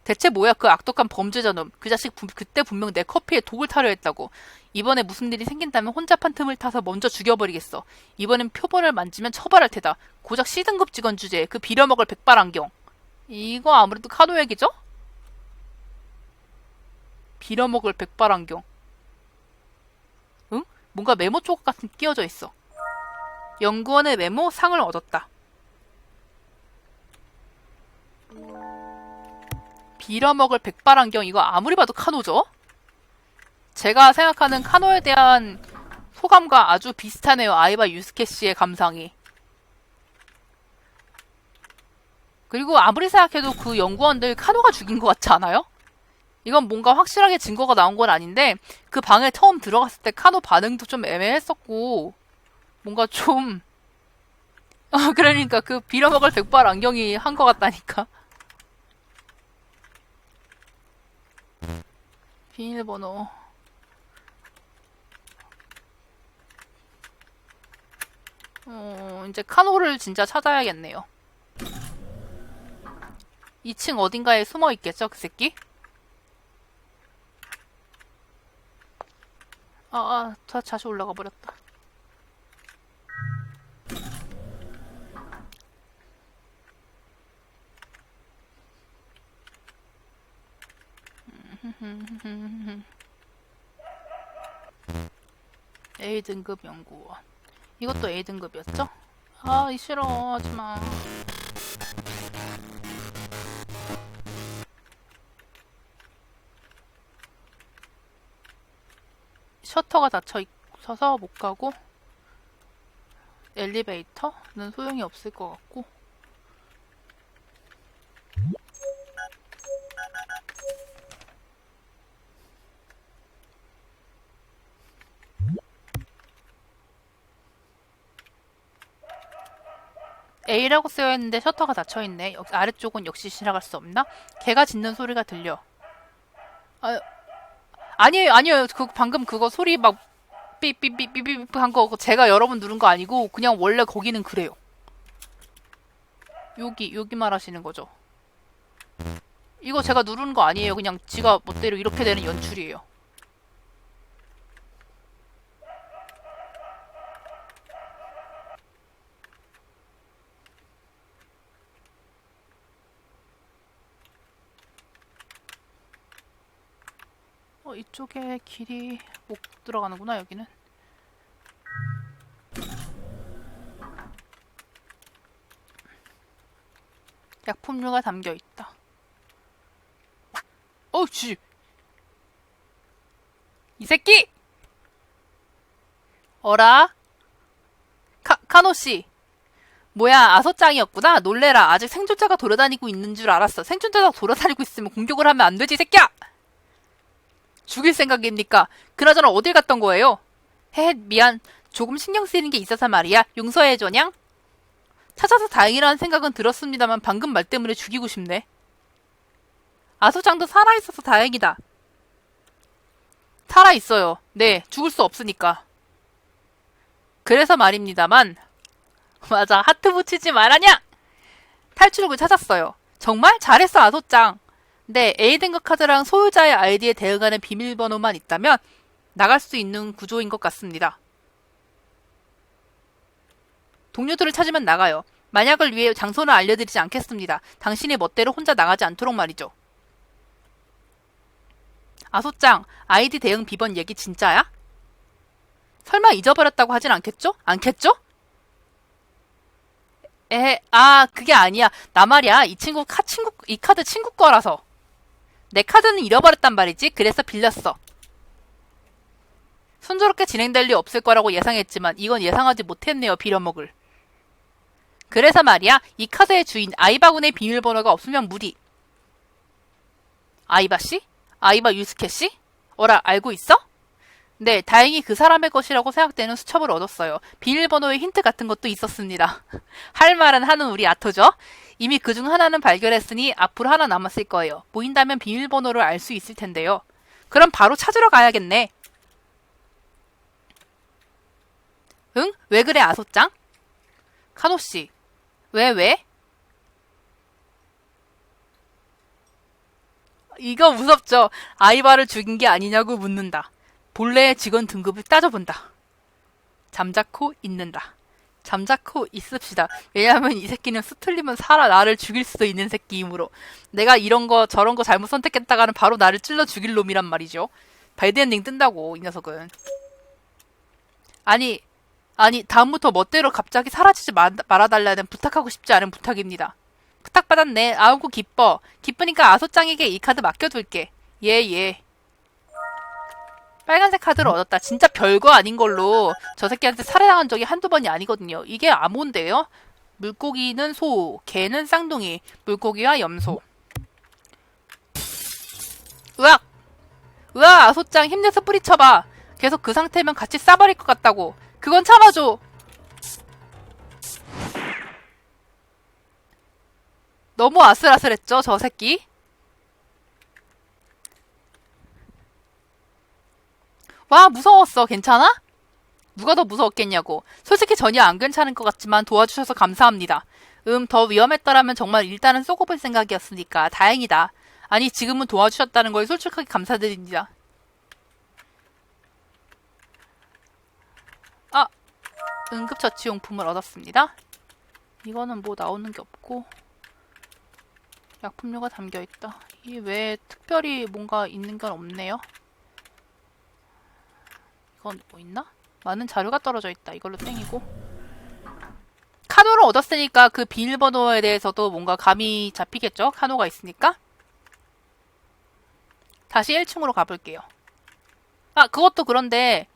대체 뭐야 그 악독한 범죄자 놈. 그 자식 그때 분명 내 커피에 독을 타려 했다고. 이번에 무슨 일이 생긴다면 혼잡한 틈을 타서 먼저 죽여버리겠어. 이번엔 표본을 만지면 처벌할 테다. 고작 C등급 직원 주제에 그 빌어먹을 백발안경. 이거 아무래도 카노 얘기죠? 빌어먹을 백발안경. 응? 뭔가 메모 조각 같은 게 끼워져 있어. 연구원의 메모 상을 얻었다. 빌어먹을 백발안경 이거 아무리 봐도 카노죠? 제가 생각하는 카노에 대한 소감과 아주 비슷하네요. 아이바 유스케 씨의 감상이. 그리고 아무리 생각해도 그 연구원들 카노가 죽인 것 같지 않아요? 이건 뭔가 확실하게 증거가 나온 건 아닌데 그 방에 처음 들어갔을 때 카노 반응도 좀 애매했었고 뭔가 좀 그러니까 그 빌어먹을 백발 안경이 한 것 같다니까. 비밀번호. 이제 카노를 진짜 찾아야겠네요. 2층 어딘가에 숨어 있겠죠, 그 새끼? 다시 올라가 버렸다. A등급 연구원. 이것도 A등급이었죠? 이 싫어. 하지마. 셔터가 닫혀 있어서 못 가고 엘리베이터는 소용이 없을 것 같고 A라고 쓰여있는데 셔터가 닫혀있네. 아래쪽은 역시 지나갈 수 없나? 개가 짖는 소리가 들려. 아니에요. 방금 그거 소리 막 삐삐삐삐삐 한 거 제가 여러 번 누른 거 아니고 그냥 원래 거기는 그래요. 여기 말하시는 거죠? 이거 제가 누르는 거 아니에요. 그냥 지가 멋대로 이렇게 되는 연출이에요. 이쪽에 길이 못 들어가는구나, 여기는. 약품류가 담겨 있다. 쥐! 이 새끼! 어라? 카노씨. 뭐야, 아서짱이었구나. 놀래라. 아직 생존자가 돌아다니고 있는 줄 알았어. 생존자가 돌아다니고 있으면 공격을 하면 안 되지, 새끼야! 죽일 생각입니까? 그나저나 어딜 갔던 거예요? 헤헤, 미안. 조금 신경 쓰이는 게 있어서 말이야. 용서해줘냥? 찾아서 다행이라는 생각은 들었습니다만 방금 말 때문에 죽이고 싶네. 아소장도 살아있어서 다행이다. 살아있어요. 네, 죽을 수 없으니까. 그래서 말입니다만 맞아, 하트 붙이지 말아냐! 탈출구를 찾았어요. 정말? 잘했어, 아소짱. 네, A등급 카드랑 소유자의 아이디에 대응하는 비밀번호만 있다면 나갈 수 있는 구조인 것 같습니다. 동료들을 찾으면 나가요. 만약을 위해 장소는 알려드리지 않겠습니다. 당신이 멋대로 혼자 나가지 않도록 말이죠. 아소짱, 아이디 대응 비번 얘기 진짜야? 설마 잊어버렸다고 하진 않겠죠? 않겠죠? 그게 아니야. 나 말이야. 이 카드 친구 거라서. 내 카드는 잃어버렸단 말이지. 그래서 빌렸어. 순조롭게 진행될 리 없을 거라고 예상했지만 이건 예상하지 못했네요. 빌어먹을. 그래서 말이야. 이 카드의 주인 아이바군의 비밀번호가 없으면 무리. 아이바씨? 아이바 유스케씨? 어라, 알고 있어? 네, 다행히 그 사람의 것이라고 생각되는 수첩을 얻었어요. 비밀번호의 힌트 같은 것도 있었습니다. 할 말은 하는 우리 아토죠? 이미 그중 하나는 발견했으니 앞으로 하나 남았을 거예요. 보인다면 비밀번호를 알 수 있을 텐데요. 그럼 바로 찾으러 가야겠네. 응? 왜 그래, 아소짱? 카노씨. 왜? 이거 무섭죠? 아이바를 죽인 게 아니냐고 묻는다. 본래의 직원 등급을 따져본다. 잠자코 있는다. 잠자코 있읍시다. 왜냐하면 이 새끼는 수틀리면 나를 죽일 수도 있는 새끼이므로 내가 이런 거 저런 거 잘못 선택했다가는 바로 나를 찔러 죽일 놈이란 말이죠. 배드엔딩 뜬다고, 이 녀석은. 아니 다음부터 멋대로 갑자기 사라지지 말아달라는 부탁하고 싶지 않은 부탁입니다. 부탁받았네. 아우고 기뻐. 기쁘니까 아소짱에게 이 카드 맡겨둘게. 예. 빨간색 카드를 얻었다. 진짜 별거 아닌 걸로 저 새끼한테 살해당한 적이 한두 번이 아니거든요. 이게 암호인데요. 물고기는 소, 개는 쌍둥이, 물고기와 염소. 으악! 으악! 아소짱 힘내서 뿌리쳐봐. 계속 그 상태면 같이 싸버릴 것 같다고. 그건 참아줘. 너무 아슬아슬했죠, 저 새끼? 와, 무서웠어. 괜찮아? 누가 더 무서웠겠냐고. 솔직히 전혀 안 괜찮은 것 같지만 도와주셔서 감사합니다. 더 위험했더라면 정말 일단은 쏘고 볼 생각이었으니까 다행이다. 아니, 지금은 도와주셨다는 걸 솔직하게 감사드립니다. 아, 응급처치용품을 얻었습니다. 이거는 뭐 나오는 게 없고 약품류가 담겨있다. 이 외에 특별히 뭔가 있는 건 없네요. 이건 뭐 있나? 많은 자료가 떨어져 있다. 이걸로 땡이고. 카노를 얻었으니까 그 비밀번호에 대해서도 뭔가 감이 잡히겠죠? 카노가 있으니까. 다시 1층으로 가볼게요. 아, 그것도 그런데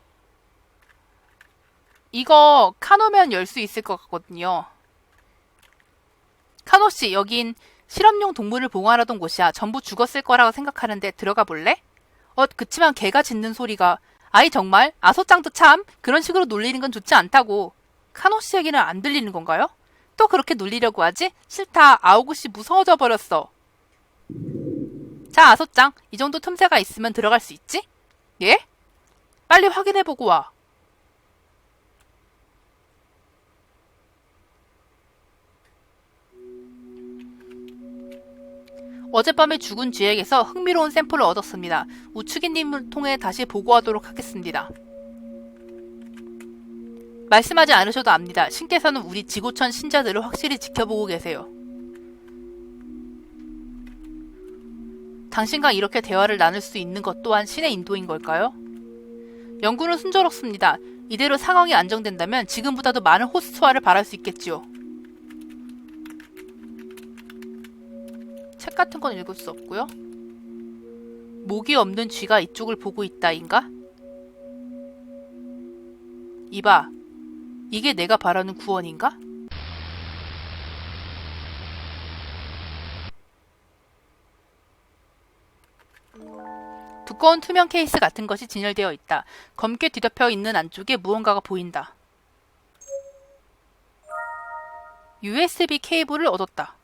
이거 카노면 열 수 있을 것 같거든요. 카노씨, 여긴 실험용 동물을 보관하던 곳이야. 전부 죽었을 거라고 생각하는데 들어가 볼래? 그치만 개가 짖는 소리가. 아이 정말? 아소짱도 참 그런 식으로 놀리는 건 좋지 않다고. 카노씨 얘기는 안 들리는 건가요? 또 그렇게 놀리려고 하지? 싫다. 아오구씨 무서워져 버렸어. 자, 아소짱. 이 정도 틈새가 있으면 들어갈 수 있지? 예? 빨리 확인해보고 와. 어젯밤에 죽은 쥐에게서 흥미로운 샘플을 얻었습니다. 우측이님을 통해 다시 보고하도록 하겠습니다. 말씀하지 않으셔도 압니다. 신께서는 우리 지구촌 신자들을 확실히 지켜보고 계세요. 당신과 이렇게 대화를 나눌 수 있는 것 또한 신의 인도인 걸까요? 연구는 순조롭습니다. 이대로 상황이 안정된다면 지금보다도 많은 호스트화를 바랄 수 있겠지요. 책 같은 건 읽을 수 없고요. 목이 없는 쥐가 이쪽을 보고 있다인가? 이봐, 이게 내가 바라는 구원인가? 두꺼운 투명 케이스 같은 것이 진열되어 있다. 검게 뒤덮여 있는 안쪽에 무언가가 보인다. USB 케이블을 얻었다.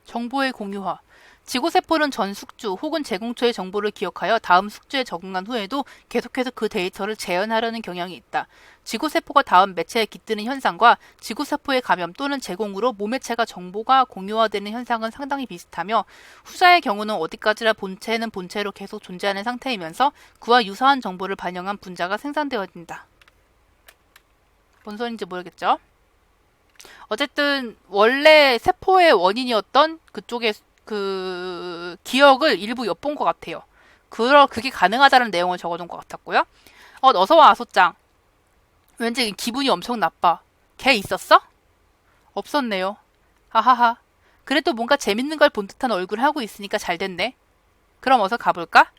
정보의 공유화. 지구세포는 전 숙주 혹은 제공처의 정보를 기억하여 다음 숙주에 적응한 후에도 계속해서 그 데이터를 재현하려는 경향이 있다. 지구세포가 다음 매체에 깃드는 현상과 지구세포의 감염 또는 제공으로 모매체가 정보가 공유화되는 현상은 상당히 비슷하며 후자의 경우는 어디까지나 본체는 본체로 계속 존재하는 상태이면서 그와 유사한 정보를 반영한 분자가 생산되어진다. 뭔 소린지 모르겠죠? 어쨌든 원래 세포의 원인이었던 그쪽의 그 기억을 일부 엿본 것 같아요. 그게 가능하다는 내용을 적어둔 것 같았고요. 어서와 아소짱. 왠지 기분이 엄청 나빠. 걔 있었어? 없었네요. 하하하. 그래도 뭔가 재밌는 걸 본 듯한 얼굴을 하고 있으니까 잘 됐네. 그럼 어서 가볼까?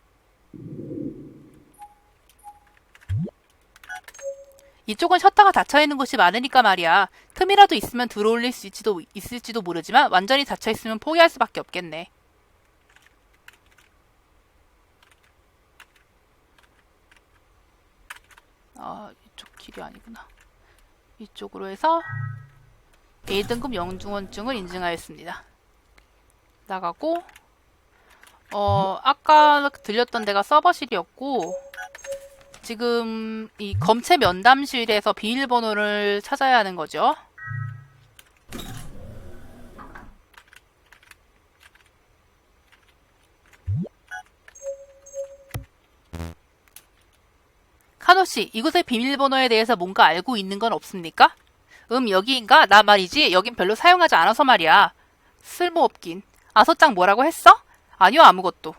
이쪽은 셔터가 닫혀있는 곳이 많으니까 말이야. 틈이라도 있으면 들어올릴 수 있을지도 모르지만 완전히 닫혀있으면 포기할 수밖에 없겠네. 이쪽 길이 아니구나. 이쪽으로 해서 A등급 영주원증을 인증하였습니다. 나가고 아까 들렸던 데가 서버실이었고 지금 이 검체 면담실에서 비밀번호를 찾아야 하는 거죠. 카노씨, 이곳의 비밀번호에 대해서 뭔가 알고 있는 건 없습니까? 여기인가? 나 말이지. 여긴 별로 사용하지 않아서 말이야. 쓸모없긴. 아소짱 뭐라고 했어? 아니요, 아무것도.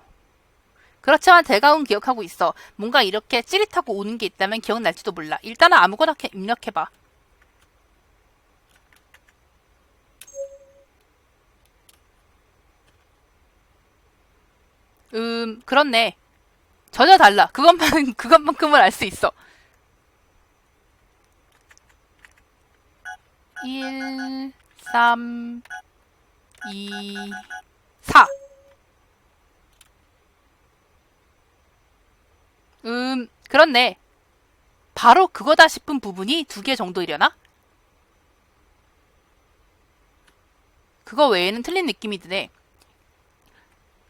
그렇지만 대강은 기억하고 있어. 뭔가 이렇게 찌릿하고 오는 게 있다면 기억날지도 몰라. 일단은 아무거나 입력해봐. 그렇네. 전혀 달라. 그것만큼은 알 수 있어. 1, 3, 2, 4. 그렇네. 바로 그거다 싶은 부분이 2개 정도이려나? 그거 외에는 틀린 느낌이 드네.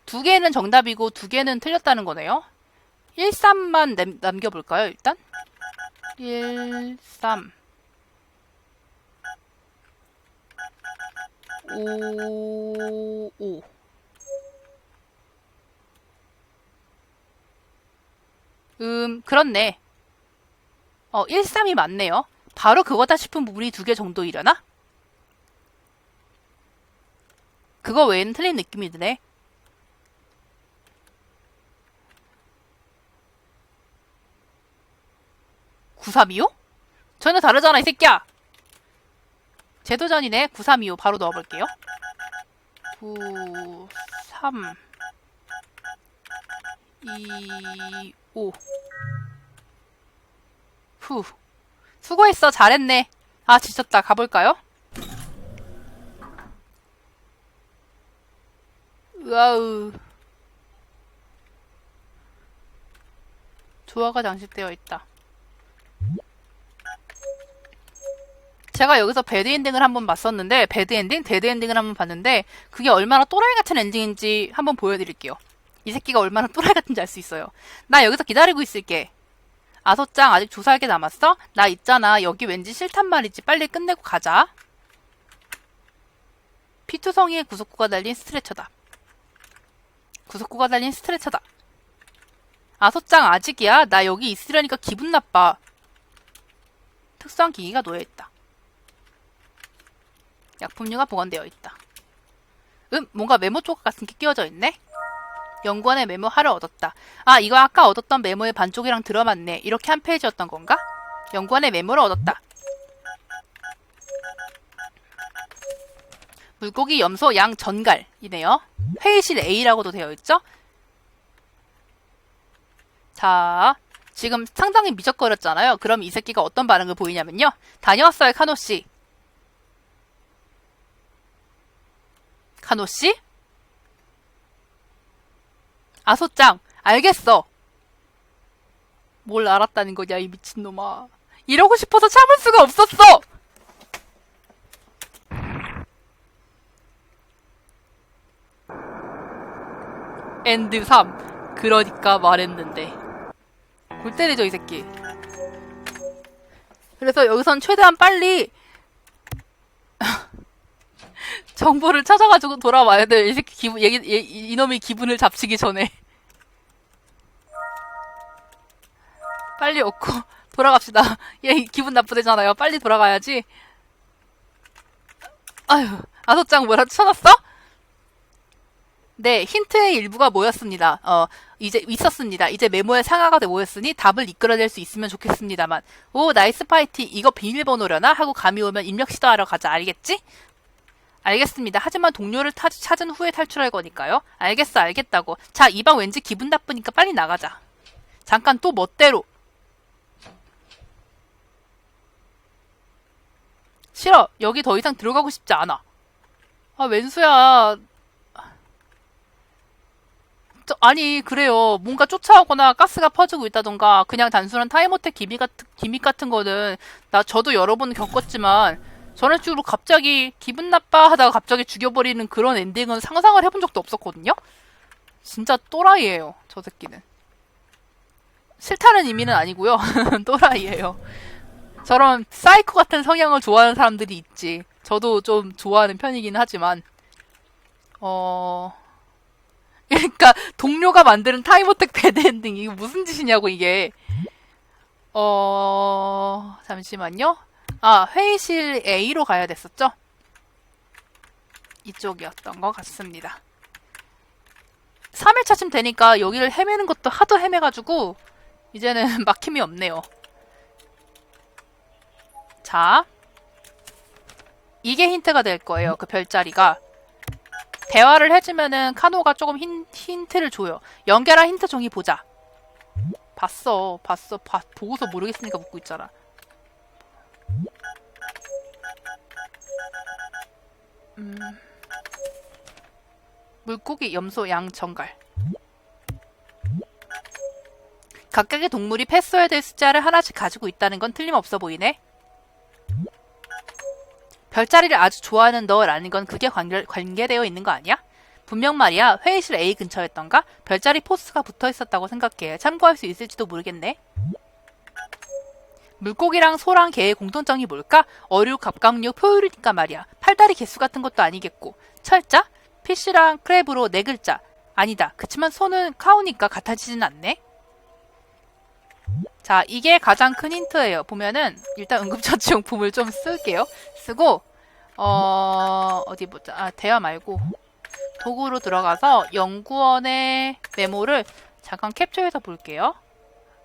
2개는 정답이고 2개는 틀렸다는 거네요. 1, 3만 남겨볼까요, 일단? 1, 3. 5, 5. 그렇네. 1, 3이 맞네요. 바로 그거다 싶은 부분이 2개 정도이려나? 그거 외에는 틀린 느낌이 드네. 9325? 전혀 다르잖아, 이 새끼야! 재도전이네. 9325 바로 넣어볼게요. 9, 3, 2, 5. 후. 수고했어. 잘했네. 아, 지쳤다. 가볼까요? 으아우. 조화가 장식되어 있다. 제가 여기서 배드엔딩을 한번 봤었는데, 배드엔딩? 데드엔딩을 한번 봤는데, 그게 얼마나 또라이 같은 엔딩인지 한번 보여드릴게요. 이 새끼가 얼마나 또라이 같은지 알 수 있어요. 나 여기서 기다리고 있을게. 아소짱 아직 조사할 게 남았어? 나 있잖아. 여기 왠지 싫단 말이지. 빨리 끝내고 가자. 피투성이의 구석구가 달린 스트레처다. 구석구가 달린 스트레처다. 아소짱 아직이야? 나 여기 있으려니까 기분 나빠. 특수한 기기가 놓여있다. 약품류가 보관되어 있다. 뭔가 메모 조각 같은 게 끼워져 있네? 연구원의 메모 하를 얻었다. 아, 이거 아까 얻었던 메모의 반쪽이랑 들어맞네. 이렇게 한 페이지였던 건가? 연구원의 메모를 얻었다. 물고기, 염소, 양, 전갈이네요. 회의실 A라고도 되어 있죠? 자, 지금 상당히 미적거렸잖아요. 그럼 이 새끼가 어떤 반응을 보이냐면요. 다녀왔어요, 카노씨. 카노씨? 아소짱, 알겠어. 뭘 알았다는 거냐, 이 미친놈아. 이러고 싶어서 참을 수가 없었어! 엔드 3. 그러니까 말했는데. 골 때리죠, 이 새끼. 그래서 여기선 최대한 빨리 정보를 찾아가지고 돌아와야 돼. 이 새끼 이놈이 기분을 잡치기 전에. 빨리 얻고 돌아갑시다. 얘 기분 나쁘대잖아요. 빨리 돌아가야지. 아휴, 아소짱 뭐라 쳐놨어? 네, 힌트의 일부가 모였습니다. 이제 있었습니다. 이제 메모에 상하가 모였으니 답을 이끌어낼 수 있으면 좋겠습니다만. 오, 나이스 파이팅. 이거 비밀번호려나? 하고 감이 오면 입력 시도하러 가자. 알겠지? 알겠습니다. 하지만 동료를 찾은 후에 탈출할 거니까요. 알겠어, 알겠다고. 자, 이 방 왠지 기분 나쁘니까 빨리 나가자. 잠깐 또 멋대로. 싫어. 여기 더 이상 들어가고 싶지 않아. 아, 웬수야. 아니, 그래요. 뭔가 쫓아오거나 가스가 퍼지고 있다던가 그냥 단순한 타임어택 기믹 같은 거는 저도 여러 번 겪었지만 저런 식으로 갑자기 기분 나빠 하다가 갑자기 죽여버리는 그런 엔딩은 상상을 해본 적도 없었거든요? 진짜 또라이예요, 저 새끼는. 싫다는 의미는 아니고요. 또라이예요. 저런 사이코 같은 성향을 좋아하는 사람들이 있지. 저도 좀 좋아하는 편이긴 하지만 그러니까 동료가 만드는 타임어택 배드엔딩 이게 무슨 짓이냐고 이게. 잠시만요. 아, 회의실 A로 가야 됐었죠? 이쪽이었던 것 같습니다. 3일차쯤 되니까 여기를 헤매는 것도 하도 헤매가지고 이제는 막힘이 없네요. 자, 이게 힌트가 될 거예요. 그 별자리가 대화를 해주면은 카노가 조금 힌트를 줘요. 연결한 힌트 종이 보자. 봤어. 보고서 모르겠으니까 묻고 있잖아. 물고기, 염소, 양, 정갈. 각각의 동물이 패스워야 될 숫자를 하나씩 가지고 있다는 건 틀림없어 보이네. 별자리를 아주 좋아하는 너라는 건 그게 관계되어 있는 거 아니야? 분명 말이야. 회의실 A 근처였던가? 별자리 포스가 붙어 있었다고 생각해. 참고할 수 있을지도 모르겠네. 물고기랑 소랑 개의 공통점이 뭘까? 어류, 갑각류, 포유류니까 말이야. 팔다리 개수 같은 것도 아니겠고. 철자? 피쉬랑 크랩으로 4글자. 아니다. 그치만 소는 카우니까 같아지진 않네. 자, 이게 가장 큰 힌트예요. 보면은 일단 응급처치용품을 좀 쓸게요. 쓰고 어디 보자. 대화 말고 도구로 들어가서 연구원의 메모를 잠깐 캡처해서 볼게요.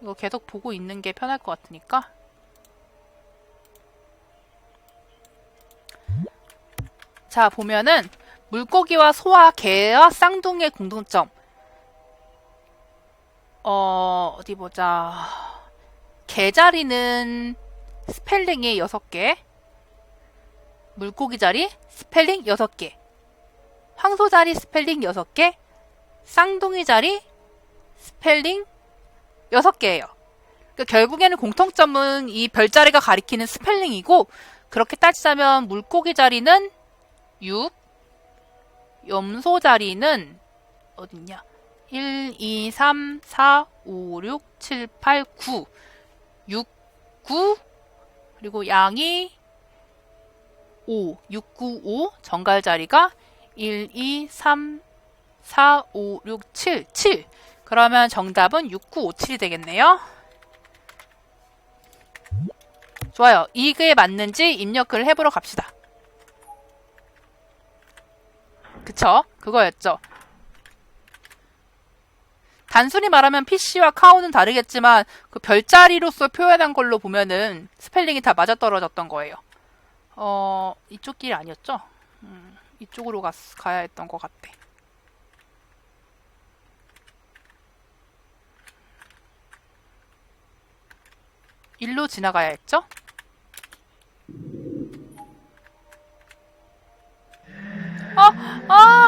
이거 계속 보고 있는 게 편할 것 같으니까. 자, 보면은 물고기와 소와 개와 쌍둥이의 공통점. 어디 보자. 개자리는 스펠링이 6개. 물고기 자리 스펠링 6개. 황소 자리 스펠링 6개. 쌍둥이 자리 스펠링 6개예요. 그러니까 결국에는 공통점은 이 별자리가 가리키는 스펠링이고, 그렇게 따지자면 물고기 자리는 6, 염소 자리는 어딨냐? 1, 2, 3, 4, 5, 6, 7, 8, 9. 6, 9. 그리고 양이 5. 6, 9, 5. 정갈 자리가 1, 2, 3, 4, 5, 6, 7. 7. 그러면 정답은 6, 9, 5, 7이 되겠네요. 좋아요. 이게 맞는지 입력을 해보러 갑시다. 그쵸? 그거였죠. 단순히 말하면 PC와 카오는 다르겠지만 그 별자리로서 표현한 걸로 보면은 스펠링이 다 맞아떨어졌던 거예요. 이쪽 길 아니었죠? 이쪽으로 가야 했던 것 같아. 일로 지나가야 했죠?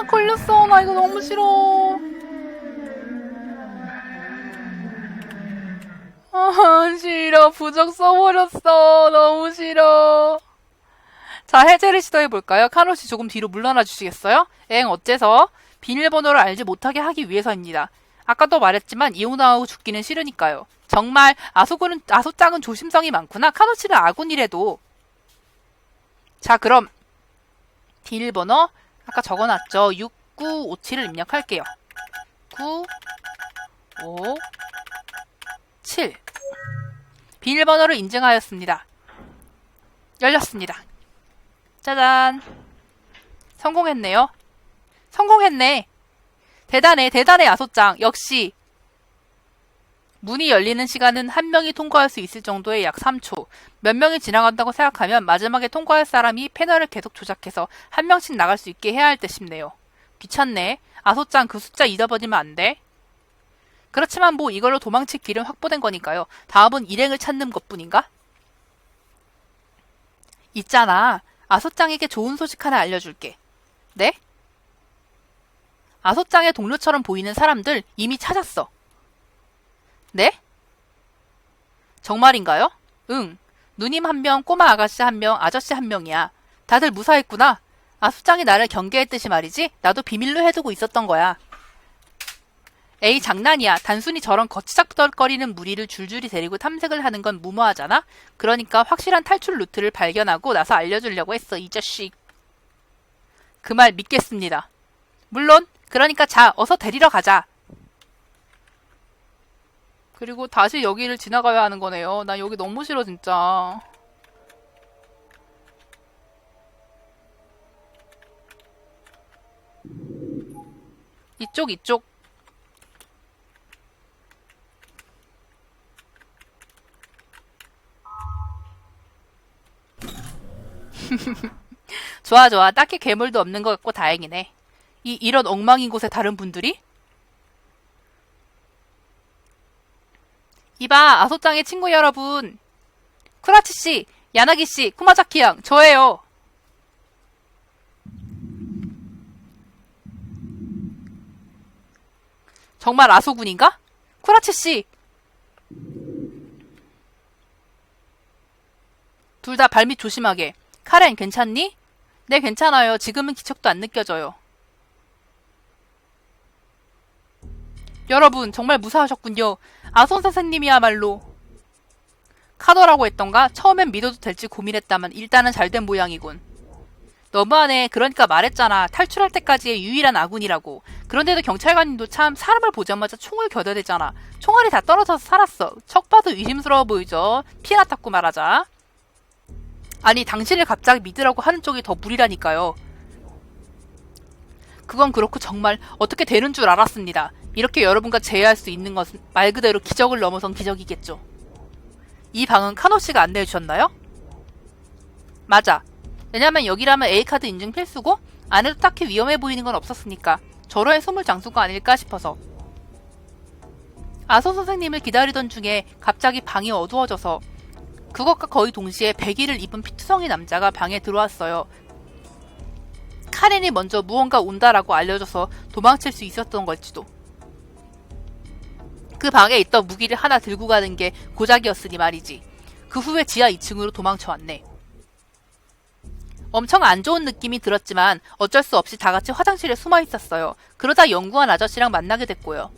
걸렸어. 나 이거 너무 싫어. 싫어. 부적 써버렸어. 너무 싫어. 자, 해제를 시도해볼까요? 카노씨 조금 뒤로 물러나 주시겠어요? 어째서? 비밀번호를 알지 못하게 하기 위해서입니다. 아까도 말했지만 이혼하고 죽기는 싫으니까요. 정말 아소짱은 조심성이 많구나. 카노씨는 아군이래도. 자, 그럼 비밀번호 아까 적어놨죠. 6957을 입력할게요. 9, 5, 7. 비밀번호를 인증하였습니다. 열렸습니다. 짜잔. 성공했네요. 성공했네. 대단해 아소짱. 역시 문이 열리는 시간은 한 명이 통과할 수 있을 정도의 약 3초. 몇 명이 지나간다고 생각하면 마지막에 통과할 사람이 패널을 계속 조작해서 한 명씩 나갈 수 있게 해야 할 듯 싶네요. 귀찮네. 아소짱 그 숫자 잊어버리면 안 돼. 그렇지만 뭐 이걸로 도망칠 길은 확보된 거니까요. 다음은 일행을 찾는 것뿐인가? 있잖아. 아소짱에게 좋은 소식 하나 알려줄게. 네? 아소짱의 동료처럼 보이는 사람들 이미 찾았어. 네? 정말인가요? 응. 누님 1명, 꼬마 아가씨 1명, 아저씨 1명이야. 다들 무사했구나. 아소짱이 나를 경계했듯이 말이지. 나도 비밀로 해두고 있었던 거야. 에이, 장난이야. 단순히 저런 거치작거리는 무리를 줄줄이 데리고 탐색을 하는 건 무모하잖아? 그러니까 확실한 탈출 루트를 발견하고 나서 알려주려고 했어, 이 자식. 그 말 믿겠습니다. 물론. 그러니까 자, 어서 데리러 가자. 그리고 다시 여기를 지나가야 하는 거네요. 나 여기 너무 싫어, 진짜. 이쪽. 좋아. 딱히 괴물도 없는 것 같고 다행이네. 이런 엉망인 곳에 다른 분들이? 이봐, 아소짱의 친구 여러분. 쿠라치씨, 야나기씨, 쿠마자키양, 저예요. 정말 아소군인가? 쿠라치씨! 둘 다 발밑 조심하게. 카렌, 괜찮니? 네, 괜찮아요. 지금은 기척도 안 느껴져요. 여러분, 정말 무사하셨군요. 아손 선생님이야말로. 카더라고 했던가? 처음엔 믿어도 될지 고민했다만 일단은 잘된 모양이군. 너무하네. 그러니까 말했잖아. 탈출할 때까지의 유일한 아군이라고. 그런데도 경찰관님도 참 사람을 보자마자 총을 겨뎌대잖아. 총알이 다 떨어져서 살았어. 척 봐도 의심스러워 보이죠? 피해나 탔고 말하자. 아니, 당신을 갑자기 믿으라고 하는 쪽이 더 무리라니까요. 그건 그렇고 정말 어떻게 되는 줄 알았습니다. 이렇게 여러분과 재회할 수 있는 것은 말 그대로 기적을 넘어선 기적이겠죠. 이 방은 카노씨가 안내해 주셨나요? 맞아. 왜냐면 여기라면 A카드 인증 필수고 안에도 딱히 위험해 보이는 건 없었으니까 절호의 소물 장소가 아닐까 싶어서. 아소 선생님을 기다리던 중에 갑자기 방이 어두워져서 그것과 거의 동시에 백의를 입은 피투성이 남자가 방에 들어왔어요. 카렌이 먼저 무언가 온다라고 알려줘서 도망칠 수 있었던 걸지도. 그 방에 있던 무기를 하나 들고 가는 게 고작이었으니 말이지. 그 후에 지하 2층으로 도망쳐왔네. 엄청 안 좋은 느낌이 들었지만 어쩔 수 없이 다 같이 화장실에 숨어 있었어요. 그러다 연구원 아저씨랑 만나게 됐고요.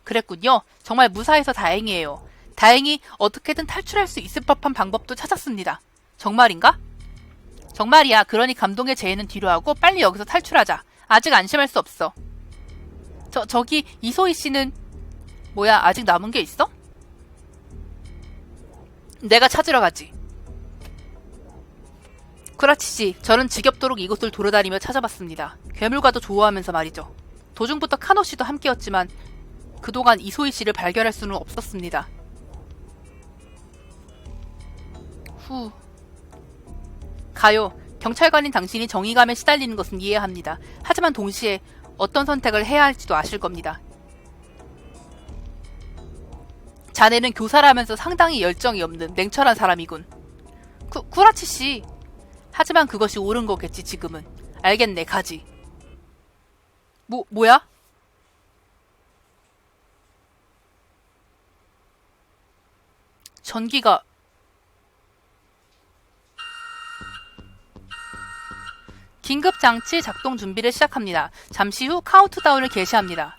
그랬군요. 정말 무사해서 다행이에요. 다행히 어떻게든 탈출할 수 있을 법한 방법도 찾았습니다. 정말인가? 정말이야. 그러니 감동의 재해는 뒤로 하고 빨리 여기서 탈출하자. 아직 안심할 수 없어. 저기 이소희 씨는 뭐야? 아직 남은 게 있어? 내가 찾으러 가지. 쿠라치씨, 저는 지겹도록 이곳을 돌아다니며 찾아봤습니다. 괴물과도 조우하면서 말이죠. 도중부터 카노씨도 함께였지만 그동안 이소희 씨를 발견할 수는 없었습니다. 후... 가요. 경찰관인 당신이 정의감에 시달리는 것은 이해합니다. 하지만 동시에 어떤 선택을 해야 할지도 아실 겁니다. 자네는 교사라면서 상당히 열정이 없는 냉철한 사람이군. 쿠라치씨. 하지만 그것이 옳은 거겠지 지금은. 알겠네. 가지. 뭐야? 전기가... 긴급장치 작동 준비를 시작합니다. 잠시 후 카운트다운을 개시합니다.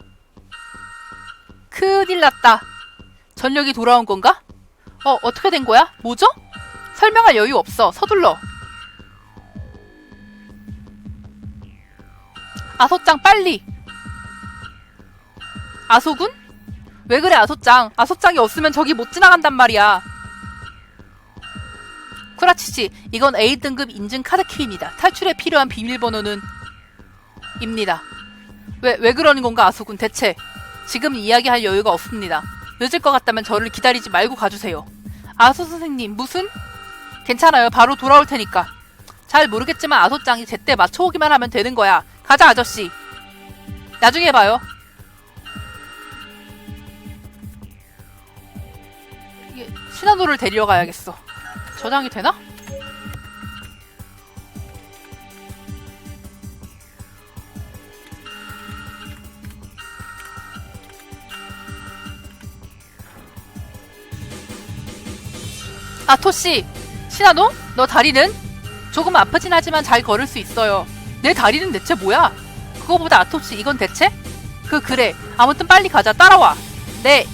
큰일 났다. 전력이 돌아온 건가? 어떻게 된 거야? 뭐죠? 설명할 여유 없어. 서둘러. 아소짱 빨리. 아소군? 왜 그래 아소짱. 아소짱이 없으면 저기 못 지나간단 말이야. 쿠라치씨, 이건 A등급 인증 카드키입니다. 탈출에 필요한 비밀번호는 입니다. 왜 그러는 건가 아소군 대체. 지금 이야기할 여유가 없습니다. 늦을 것 같다면 저를 기다리지 말고 가주세요. 아소 선생님 무슨? 괜찮아요. 바로 돌아올 테니까. 잘 모르겠지만 아소짱이 제때 맞춰오기만 하면 되는 거야. 가자 아저씨. 나중에 봐요. 이게 시나노를 데리러 가야겠어. 저장이 되나? 토씨! 시나노? 너 다리는? 조금 아프진 하지만 잘 걸을 수 있어요. 내 다리는 대체 뭐야? 그거보다 아토씨 이건 대체? 그래. 아무튼 빨리 가자. 따라와. 네.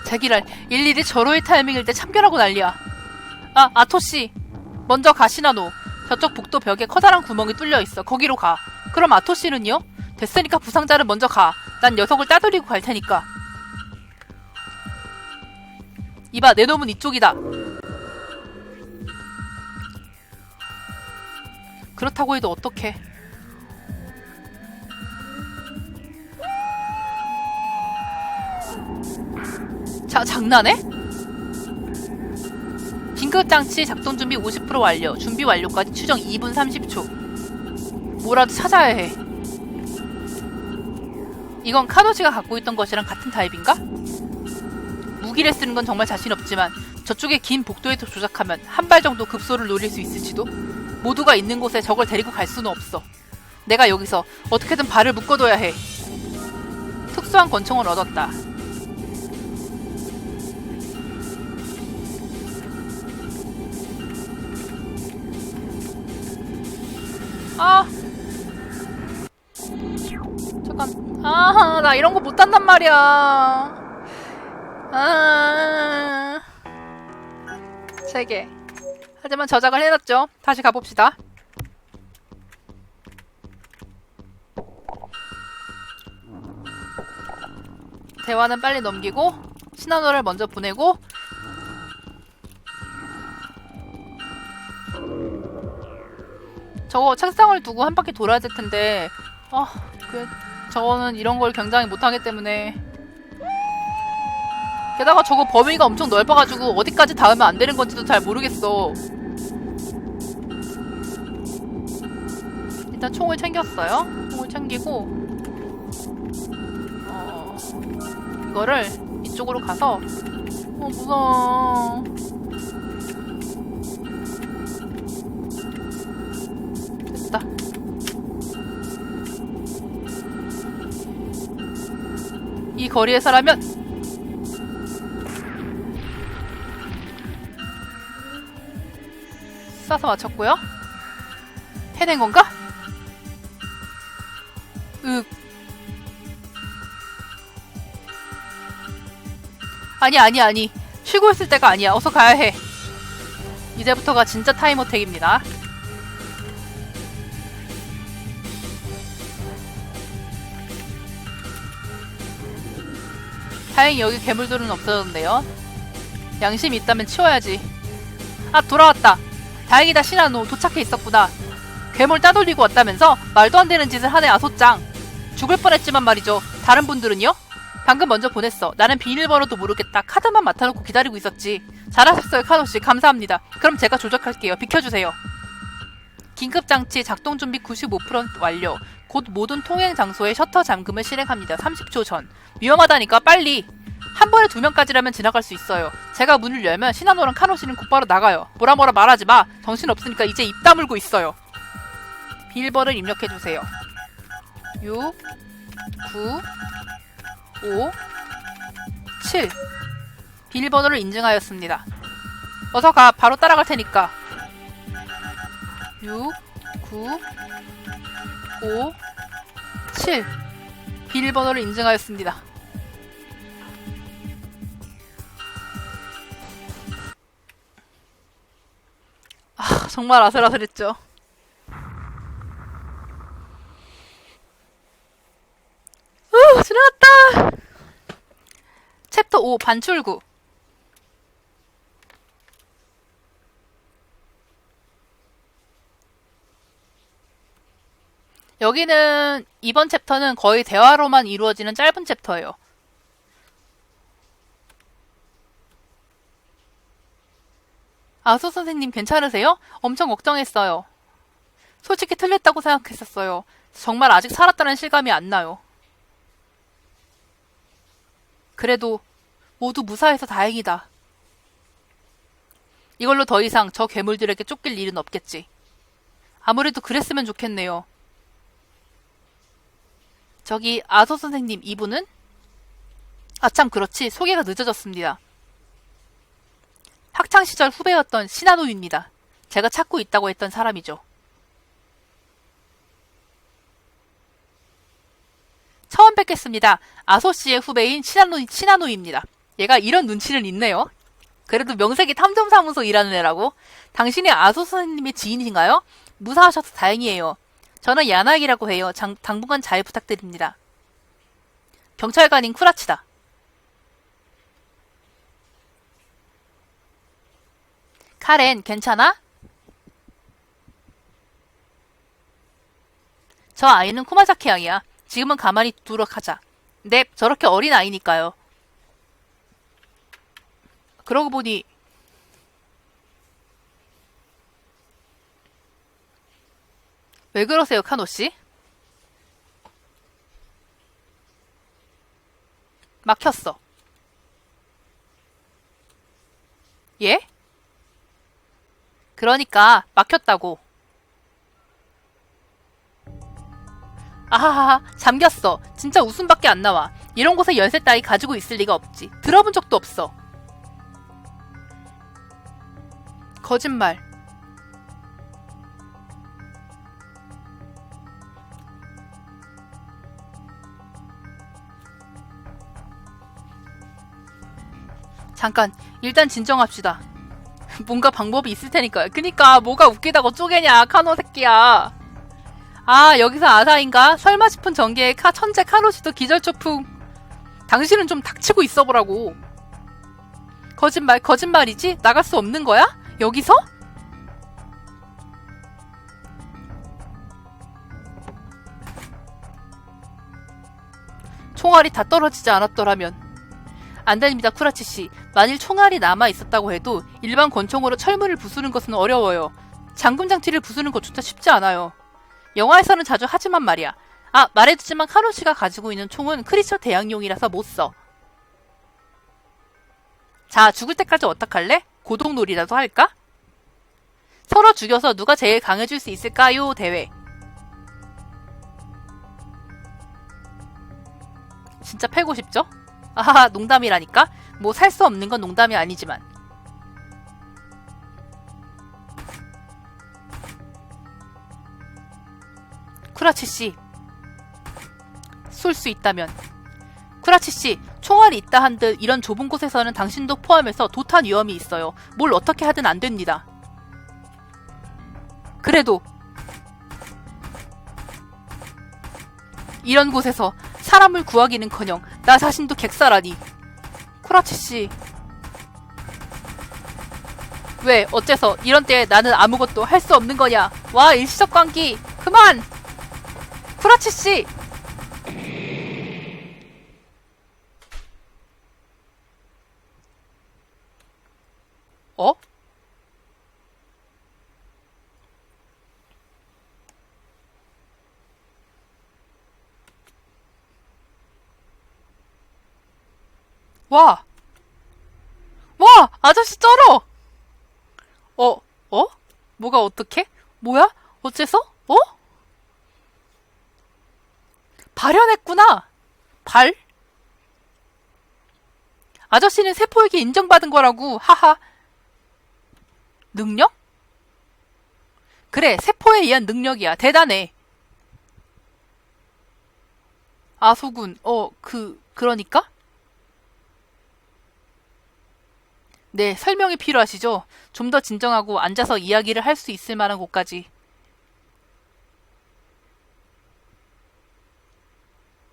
제기랄, 일일이 절호의 타이밍일 때 참견하고 난리야. 아토씨. 먼저 가, 시나노. 저쪽 복도 벽에 커다란 구멍이 뚫려있어. 거기로 가. 그럼 아토씨는요? 됐으니까 부상자를 먼저 가. 난 녀석을 따돌리고 갈 테니까. 이봐, 내 놈은 이쪽이다. 그렇다고 해도 어떡해. 장난해? 긴급장치 작동 준비 50% 완료. 준비 완료까지 추정 2분 30초. 뭐라도 찾아야 해. 이건 카도시가 갖고 있던 것이랑 같은 타입인가? 무기를 쓰는 건 정말 자신 없지만 저쪽에 긴 복도에서 조작하면 한 발 정도 급소를 노릴 수 있을지도? 모두가 있는 곳에 저걸 데리고 갈 수는 없어. 내가 여기서 어떻게든 발을 묶어둬야 해. 특수한 권총을 얻었다. 아, 잠깐. 나 이런 거 못한단 말이야. 아, 3개. 하지만 저장을 해놨죠. 다시 가봅시다. 대화는 빨리 넘기고 신한호를 먼저 보내고 저거 책상을 두고 한 바퀴 돌아야 될 텐데 저거는 이런 걸 굉장히 못하기 때문에 게다가 저거 범위가 엄청 넓어가지고 어디까지 닿으면 안 되는 건지도 잘 모르겠어. 일단 총을 챙겼어요. 총을 챙기고 이거를 이쪽으로 가서 무서워. 됐다. 이 거리에서라면 쏴서 맞췄고요. 해낸 건가? 아니. 쉬고 있을 때가 아니야. 어서 가야 해. 이제부터가 진짜 타임어택입니다. 다행히 여기 괴물들은 없어졌는데요. 양심이 있다면 치워야지. 돌아왔다. 다행이다. 신한호 도착해 있었구나. 괴물 따돌리고 왔다면서 말도 안 되는 짓을 하네. 아소짱. 죽을 뻔했지만 말이죠. 다른 분들은요? 방금 먼저 보냈어. 나는 비밀번호도 모르겠다. 카드만 맡아놓고 기다리고 있었지. 잘하셨어요, 카노씨. 감사합니다. 그럼 제가 조작할게요. 비켜주세요. 긴급장치 작동 준비 95% 완료. 곧 모든 통행 장소에 셔터 잠금을 실행합니다. 30초 전. 위험하다니까 빨리. 한 번에 2명까지라면 지나갈 수 있어요. 제가 문을 열면 신한호랑 카노씨는 곧바로 나가요. 뭐라 말하지 마. 정신없으니까 이제 입 다물고 있어요. 비밀번호를 입력해주세요. 6 9 5 7 비밀번호를 인증하였습니다. 어서 가. 바로 따라갈 테니까. 6 9 5 7 비밀번호를 인증하였습니다. 정말 아슬아슬했죠. 지나갔다. 챕터 5 반출구. 여기는 이번 챕터는 거의 대화로만 이루어지는 짧은 챕터예요. 아소 선생님 괜찮으세요? 엄청 걱정했어요. 솔직히 틀렸다고 생각했었어요. 정말 아직 살았다는 실감이 안 나요. 그래도 모두 무사해서 다행이다. 이걸로 더 이상 저 괴물들에게 쫓길 일은 없겠지. 아무래도 그랬으면 좋겠네요. 저기 아소 선생님 이분은? 참 그렇지. 소개가 늦어졌습니다. 학창시절 후배였던 신한호입니다. 제가 찾고 있다고 했던 사람이죠. 처음 뵙겠습니다. 아소씨의 후배인 신한호입니다. 얘가 이런 눈치는 있네요. 그래도 명색이 탐정사무소 일하는 애라고? 당신이 아소 선생님의 지인이신가요? 무사하셔서 다행이에요. 저는 야나기라고 해요. 당분간 잘 부탁드립니다. 경찰관인 쿠라치다. 카렌, 괜찮아? 저 아이는 쿠마자키 양이야. 지금은 가만히 두도록 하자. 넵, 저렇게 어린 아이니까요. 그러고 보니 왜 그러세요, 카노씨? 막혔어. 예? 그러니까 막혔다고. 아하하, 잠겼어. 진짜 웃음밖에 안 나와. 이런 곳에 열쇠 따위 가지고 있을 리가 없지. 들어본 적도 없어. 거짓말. 잠깐, 일단 진정합시다. 뭔가 방법이 있을 테니까요. 그니까 뭐가 웃기다고 쪼개냐, 카노 새끼야. 아, 여기서 아사인가? 설마 싶은 전개에 천재 카노시도 기절초풍. 당신은 좀 닥치고 있어보라고. 거짓말이지? 나갈 수 없는 거야? 여기서? 총알이 다 떨어지지 않았더라면. 안 됩니다, 쿠라치씨. 만일 총알이 남아있었다고 해도 일반 권총으로 철문을 부수는 것은 어려워요. 잠금장치를 부수는 것조차 쉽지 않아요. 영화에서는 자주 하지만 말이야. 아, 말해두지만 카노시가 가지고 있는 총은 크리처 대항용이라서 못 써. 자, 죽을 때까지 어떡할래? 고독놀이라도 할까? 서로 죽여서 누가 제일 강해질 수 있을까요? 대회. 진짜 패고 싶죠? 아하, 농담이라니까? 뭐 살 수 없는 건 농담이 아니지만. 쿠라치씨, 쏠 수 있다면. 쿠라치씨, 총알이 있다 한들 이런 좁은 곳에서는 당신도 포함해서 도탄 위험이 있어요. 뭘 어떻게 하든 안 됩니다. 그래도 이런 곳에서 사람을 구하기는커녕 나 자신도 객사라니. 쿠라치씨, 왜 어째서 이런 때에 나는 아무것도 할 수 없는 거냐. 와, 일시적 관기 그만. 쿠라치씨, 어? 와! 와! 아저씨 쩔어! 어? 뭐가 어떡해? 뭐야? 어째서? 어? 발현했구나! 발? 아저씨는 세포에게 인정받은 거라고, 하하. 능력? 그래, 세포에 의한 능력이야. 대단해. 아소군, 그러니까? 네, 설명이 필요하시죠? 좀 더 진정하고 앉아서 이야기를 할 수 있을 만한 곳까지.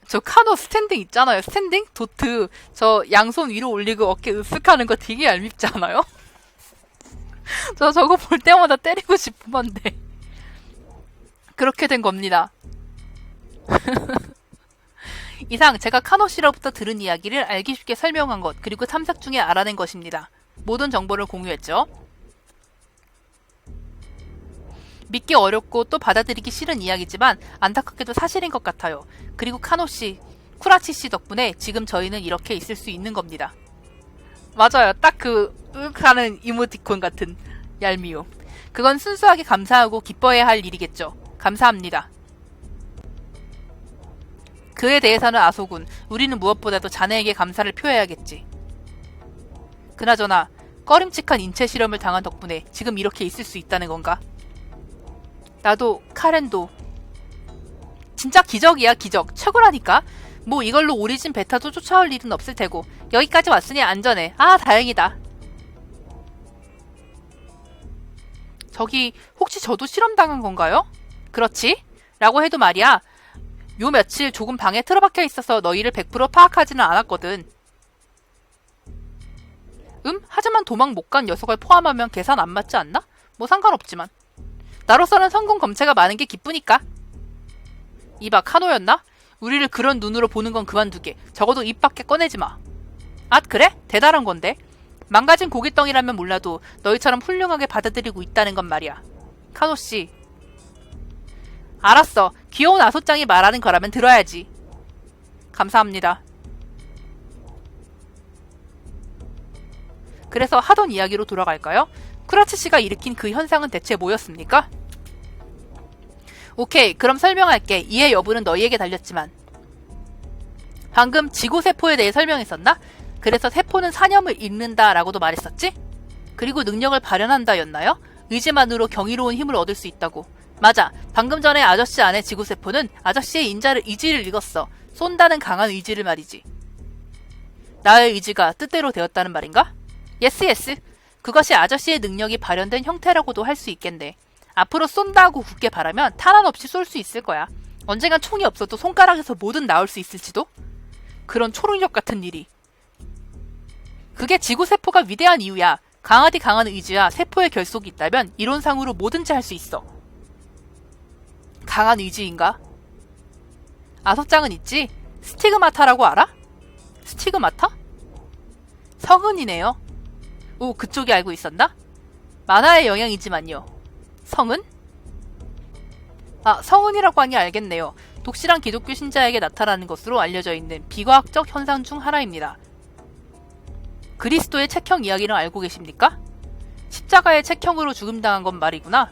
저 카노 스탠딩 있잖아요. 스탠딩? 도트. 저 양손 위로 올리고 어깨 으쓱하는 거 되게 얄밉지 않아요? 저 저거 볼 때마다 때리고 싶은 건데. 그렇게 된 겁니다. 이상 제가 카노 씨로부터 들은 이야기를 알기 쉽게 설명한 것, 그리고 탐색 중에 알아낸 것입니다. 모든 정보를 공유했죠. 믿기 어렵고 또 받아들이기 싫은 이야기지만 안타깝게도 사실인 것 같아요. 그리고 카노 씨, 쿠라치 씨 덕분에 지금 저희는 이렇게 있을 수 있는 겁니다. 맞아요. 딱 하는 이모티콘 같은 얄미움. 그건 순수하게 감사하고 기뻐해야 할 일이겠죠. 감사합니다. 그에 대해서는 아소군, 우리는 무엇보다도 자네에게 감사를 표해야겠지. 그나저나 꺼림칙한 인체 실험을 당한 덕분에 지금 이렇게 있을 수 있다는 건가? 나도 카렌도. 진짜 기적이야, 기적. 최고라니까. 뭐 이걸로 오리진 베타도 쫓아올 일은 없을 테고. 여기까지 왔으니 안전해. 아, 다행이다. 저기 혹시 저도 실험당한 건가요? 그렇지? 라고 해도 말이야. 요 며칠 조금 방에 틀어박혀 있어서 너희를 100% 파악하지는 않았거든. 하지만 도망 못 간 녀석을 포함하면 계산 안 맞지 않나? 뭐 상관없지만. 나로서는 성공 검체가 많은 게 기쁘니까. 이봐, 카노였나? 우리를 그런 눈으로 보는 건 그만두게. 적어도 입 밖에 꺼내지 마. 아, 그래? 대단한 건데. 망가진 고깃덩이라면 몰라도 너희처럼 훌륭하게 받아들이고 있다는 건 말이야. 카노씨. 알았어. 귀여운 아소짱이 말하는 거라면 들어야지. 감사합니다. 그래서 하던 이야기로 돌아갈까요? 쿠라츠 씨가 일으킨 그 현상은 대체 뭐였습니까? 오케이, 그럼 설명할게. 이해 여부는 너희에게 달렸지만. 방금 지고세포에 대해 설명했었나? 그래서 세포는 사념을 잃는다 라고도 말했었지? 그리고 능력을 발현한다 였나요? 의지만으로 경이로운 힘을 얻을 수 있다고. 맞아. 방금 전에 아저씨 안에 지구세포는 아저씨의 의지를 읽었어. 쏜다는 강한 의지를 말이지. 나의 의지가 뜻대로 되었다는 말인가? 예스. 그것이 아저씨의 능력이 발현된 형태라고도 할 수 있겠네. 앞으로 쏜다고 굳게 바라면 탄환 없이 쏠 수 있을 거야. 언젠간 총이 없어도 손가락에서 뭐든 나올 수 있을지도? 그런 초능력 같은 일이. 그게 지구세포가 위대한 이유야. 강하디 강한 의지와 세포의 결속이 있다면 이론상으로 뭐든지 할 수 있어. 강한 의지인가? 아소짱은 있지? 스티그마타라고 알아? 스티그마타? 성은이네요. 오, 그쪽이 알고 있었나? 만화의 영향이지만요. 성은? 아, 성은이라고 하니 알겠네요. 독실한 기독교 신자에게 나타나는 것으로 알려져 있는 비과학적 현상 중 하나입니다. 그리스도의 책형 이야기는 알고 계십니까? 십자가의 책형으로 죽음당한 건 말이구나.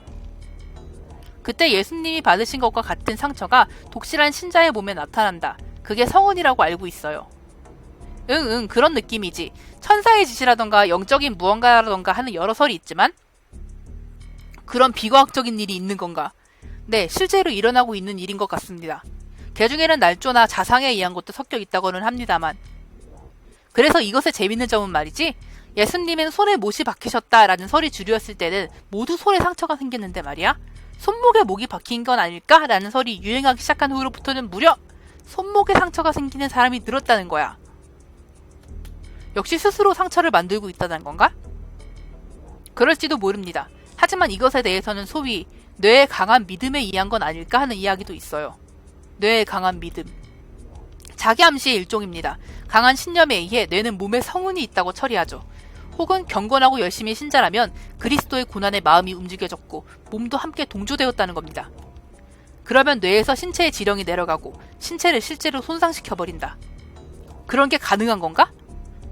그때 예수님이 받으신 것과 같은 상처가 독실한 신자의 몸에 나타난다. 그게 성은이라고 알고 있어요. 응, 그런 느낌이지. 천사의 짓이라던가 영적인 무언가라던가 하는 여러 설이 있지만 그런 비과학적인 일이 있는 건가? 네, 실제로 일어나고 있는 일인 것 같습니다. 그 중에는 날조나 자상에 의한 것도 섞여 있다고는 합니다만. 그래서 이것의 재밌는 점은 말이지, 예수님은 손에 못이 박히셨다라는 설이 주류였을 때는 모두 손에 상처가 생겼는데 말이야, 손목에 목이 박힌 건 아닐까라는 설이 유행하기 시작한 후로부터는 무려 손목에 상처가 생기는 사람이 늘었다는 거야. 역시 스스로 상처를 만들고 있다는 건가? 그럴지도 모릅니다. 하지만 이것에 대해서는 소위 뇌의 강한 믿음에 의한 건 아닐까 하는 이야기도 있어요. 뇌의 강한 믿음. 자기암시의 일종입니다. 강한 신념에 의해 뇌는 몸에 성운이 있다고 처리하죠. 혹은 경건하고 열심히 신자라면 그리스도의 고난에 마음이 움직여졌고 몸도 함께 동조되었다는 겁니다. 그러면 뇌에서 신체의 지령이 내려가고 신체를 실제로 손상시켜버린다. 그런 게 가능한 건가?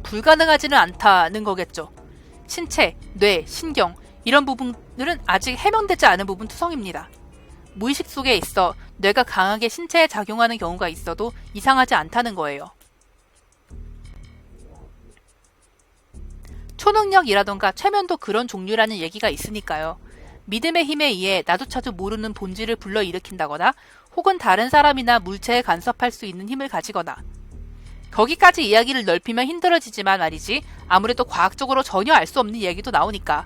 불가능하지는 않다는 거겠죠. 신체, 뇌, 신경 이런 부분들은 아직 해명되지 않은 부분 투성입니다. 무의식 속에 있어 뇌가 강하게 신체에 작용하는 경우가 있어도 이상하지 않다는 거예요. 초능력이라던가 최면도 그런 종류라는 얘기가 있으니까요. 믿음의 힘에 의해 나조차도 모르는 본질을 불러일으킨다거나 혹은 다른 사람이나 물체에 간섭할 수 있는 힘을 가지거나. 거기까지 이야기를 넓히면 힘들어지지만 말이지, 아무래도 과학적으로 전혀 알 수 없는 얘기도 나오니까.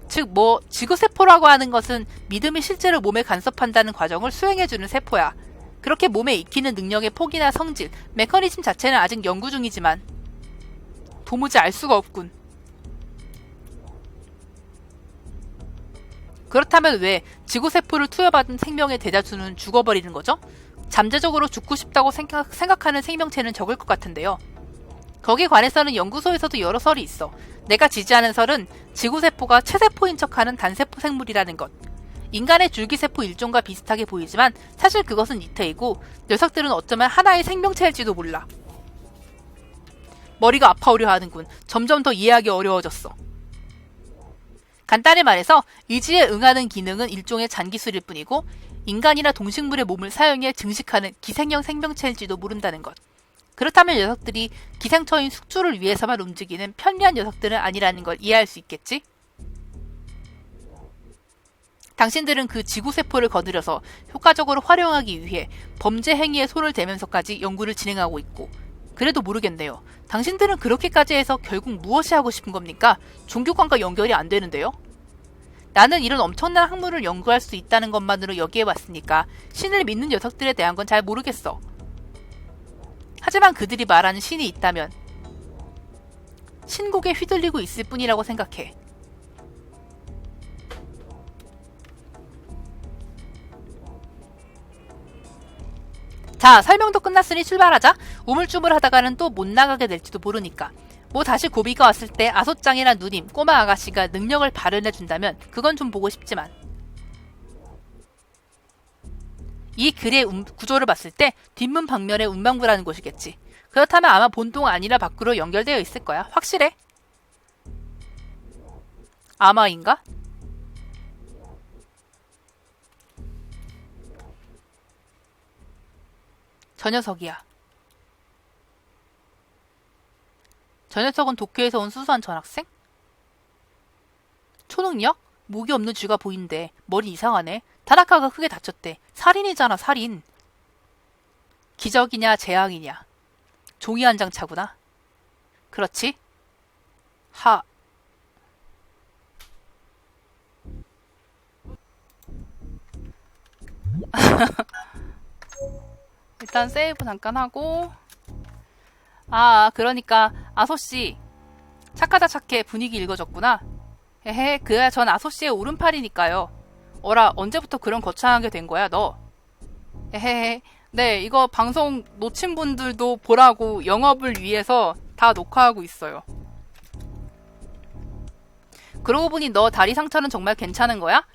즉 지구세포라고 하는 것은 믿음이 실제로 몸에 간섭한다는 과정을 수행해주는 세포야. 그렇게 몸에 익히는 능력의 폭이나 성질, 메커니즘 자체는 아직 연구 중이지만 도무지 알 수가 없군. 그렇다면 왜 지구세포를 투여받은 생명의 대다수는 죽어버리는 거죠? 잠재적으로 죽고 싶다고 생각하는 생명체는 적을 것 같은데요. 거기에 관해서는 연구소에서도 여러 설이 있어. 내가 지지하는 설은 지구세포가 체세포인 척하는 단세포 생물이라는 것. 인간의 줄기세포 일종과 비슷하게 보이지만 사실 그것은 이태이고 녀석들은 어쩌면 하나의 생명체일지도 몰라. 머리가 아파오려 하는군. 점점 더 이해하기 어려워졌어. 간단히 말해서 의지에 응하는 기능은 일종의 잔기술일 뿐이고 인간이나 동식물의 몸을 사용해 증식하는 기생형 생명체일지도 모른다는 것. 그렇다면 녀석들이 기생처인 숙주를 위해서만 움직이는 편리한 녀석들은 아니라는 걸 이해할 수 있겠지? 당신들은 그 지구세포를 거느려서 효과적으로 활용하기 위해 범죄 행위에 손을 대면서까지 연구를 진행하고 있고, 그래도 모르겠네요. 당신들은 그렇게까지 해서 결국 무엇이 하고 싶은 겁니까? 종교관과 연결이 안 되는데요? 나는 이런 엄청난 학문을 연구할 수 있다는 것만으로 여기에 왔으니까 신을 믿는 녀석들에 대한 건 잘 모르겠어. 하지만 그들이 말하는 신이 있다면 신곡에 휘둘리고 있을 뿐이라고 생각해. 자, 설명도 끝났으니 출발하자. 우물쭈물하다가는 또 못 나가게 될지도 모르니까. 뭐 다시 고비가 왔을 때 아소짱이란 누님, 꼬마 아가씨가 능력을 발현해준다면 그건 좀 보고 싶지만 이 글의 구조를 봤을 때 뒷문 방면에 운방부라는 곳이겠지. 그렇다면 아마 본동 아니라 밖으로 연결되어 있을 거야. 확실해. 아마인가? 저 녀석이야. 저 녀석은 도쿄에서 온 수수한 전학생? 초능력? 목이 없는 쥐가 보인대. 머리 이상하네. 타나카가 크게 다쳤대. 살인이잖아, 살인. 기적이냐, 재앙이냐. 종이 한 장 차구나. 그렇지? 하. 일단 세이브 잠깐 하고. 그러니까 아소씨 착하다 착해. 분위기 읽어줬구나. 헤헤, 그야 전 아소씨의 오른팔이니까요. 어라, 언제부터 그런 거창하게 된 거야, 너? 헤헤헤. 네, 이거 방송 놓친 분들도 보라고 영업을 위해서 다 녹화하고 있어요. 그러고 보니 너 다리 상처는 정말 괜찮은 거야?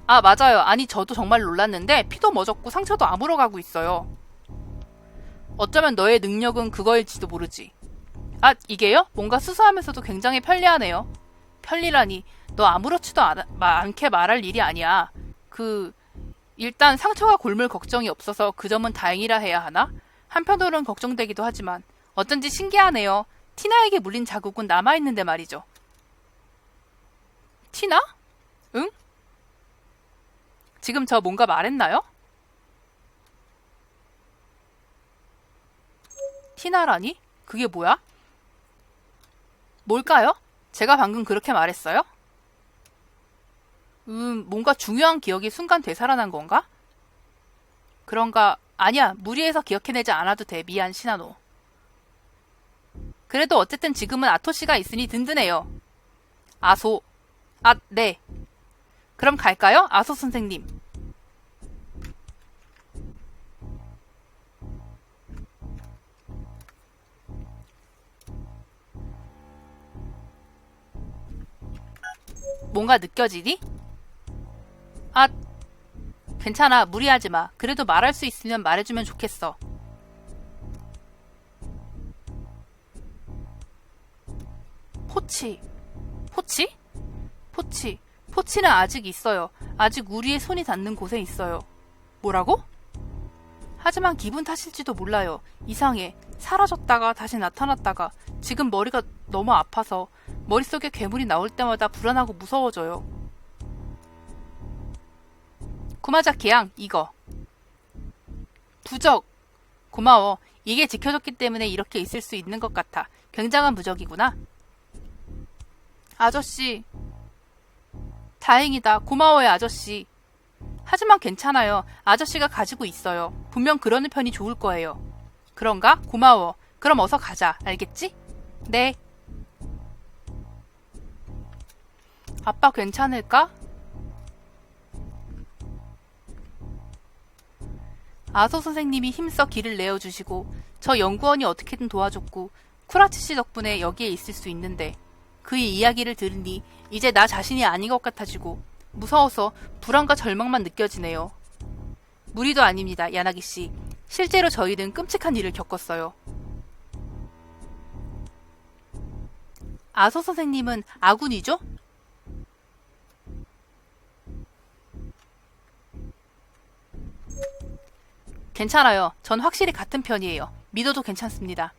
맞아요. 아니, 저도 정말 놀랐는데 피도 멎었고 상처도 아물어가고 있어요. 어쩌면 너의 능력은 그거일지도 모르지. 이게요? 뭔가 수수하면서도 굉장히 편리하네요. 편리라니, 너 아무렇지도 않게 말할 일이 아니야. 일단 상처가 골물 걱정이 없어서 그 점은 다행이라 해야 하나? 한편으로는 걱정되기도 하지만 어쩐지 신기하네요. 티나에게 물린 자국은 남아있는데 말이죠. 티나? 응? 지금 저 뭔가 말했나요? 티나라니? 그게 뭐야? 뭘까요? 제가 방금 그렇게 말했어요? 뭔가 중요한 기억이 순간 되살아난 건가? 그런가? 아니야, 무리해서 기억해내지 않아도 돼. 미안, 시나노. 그래도 어쨌든 지금은 아토씨가 있으니 든든해요. 아소. 네. 그럼 갈까요? 아소 선생님. 뭔가 느껴지니? 괜찮아. 무리하지 마. 그래도 말할 수 있으면 말해주면 좋겠어. 포치. 포치? 포치는 아직 있어요. 아직 우리의 손이 닿는 곳에 있어요. 뭐라고? 하지만 기분 탓일지도 몰라요. 이상해. 사라졌다가 다시 나타났다가 지금 머리가 너무 아파서 머릿속에 괴물이 나올 때마다 불안하고 무서워져요. 구마자키 양, 이거. 부적. 고마워. 이게 지켜졌기 때문에 이렇게 있을 수 있는 것 같아. 굉장한 부적이구나. 아저씨. 다행이다. 고마워요, 아저씨. 하지만 괜찮아요. 아저씨가 가지고 있어요. 분명 그러는 편이 좋을 거예요. 그런가? 고마워. 그럼 어서 가자. 알겠지? 네. 아빠 괜찮을까? 아소 선생님이 힘써 길을 내어주시고 저 연구원이 어떻게든 도와줬고 쿠라치 씨 덕분에 여기에 있을 수 있는데 그의 이야기를 들으니 이제 나 자신이 아닌 것 같아지고 무서워서 불안과 절망만 느껴지네요. 무리도 아닙니다, 야나기 씨. 실제로 저희는 끔찍한 일을 겪었어요. 아소 선생님은 아군이죠? 괜찮아요. 전 확실히 같은 편이에요. 믿어도 괜찮습니다.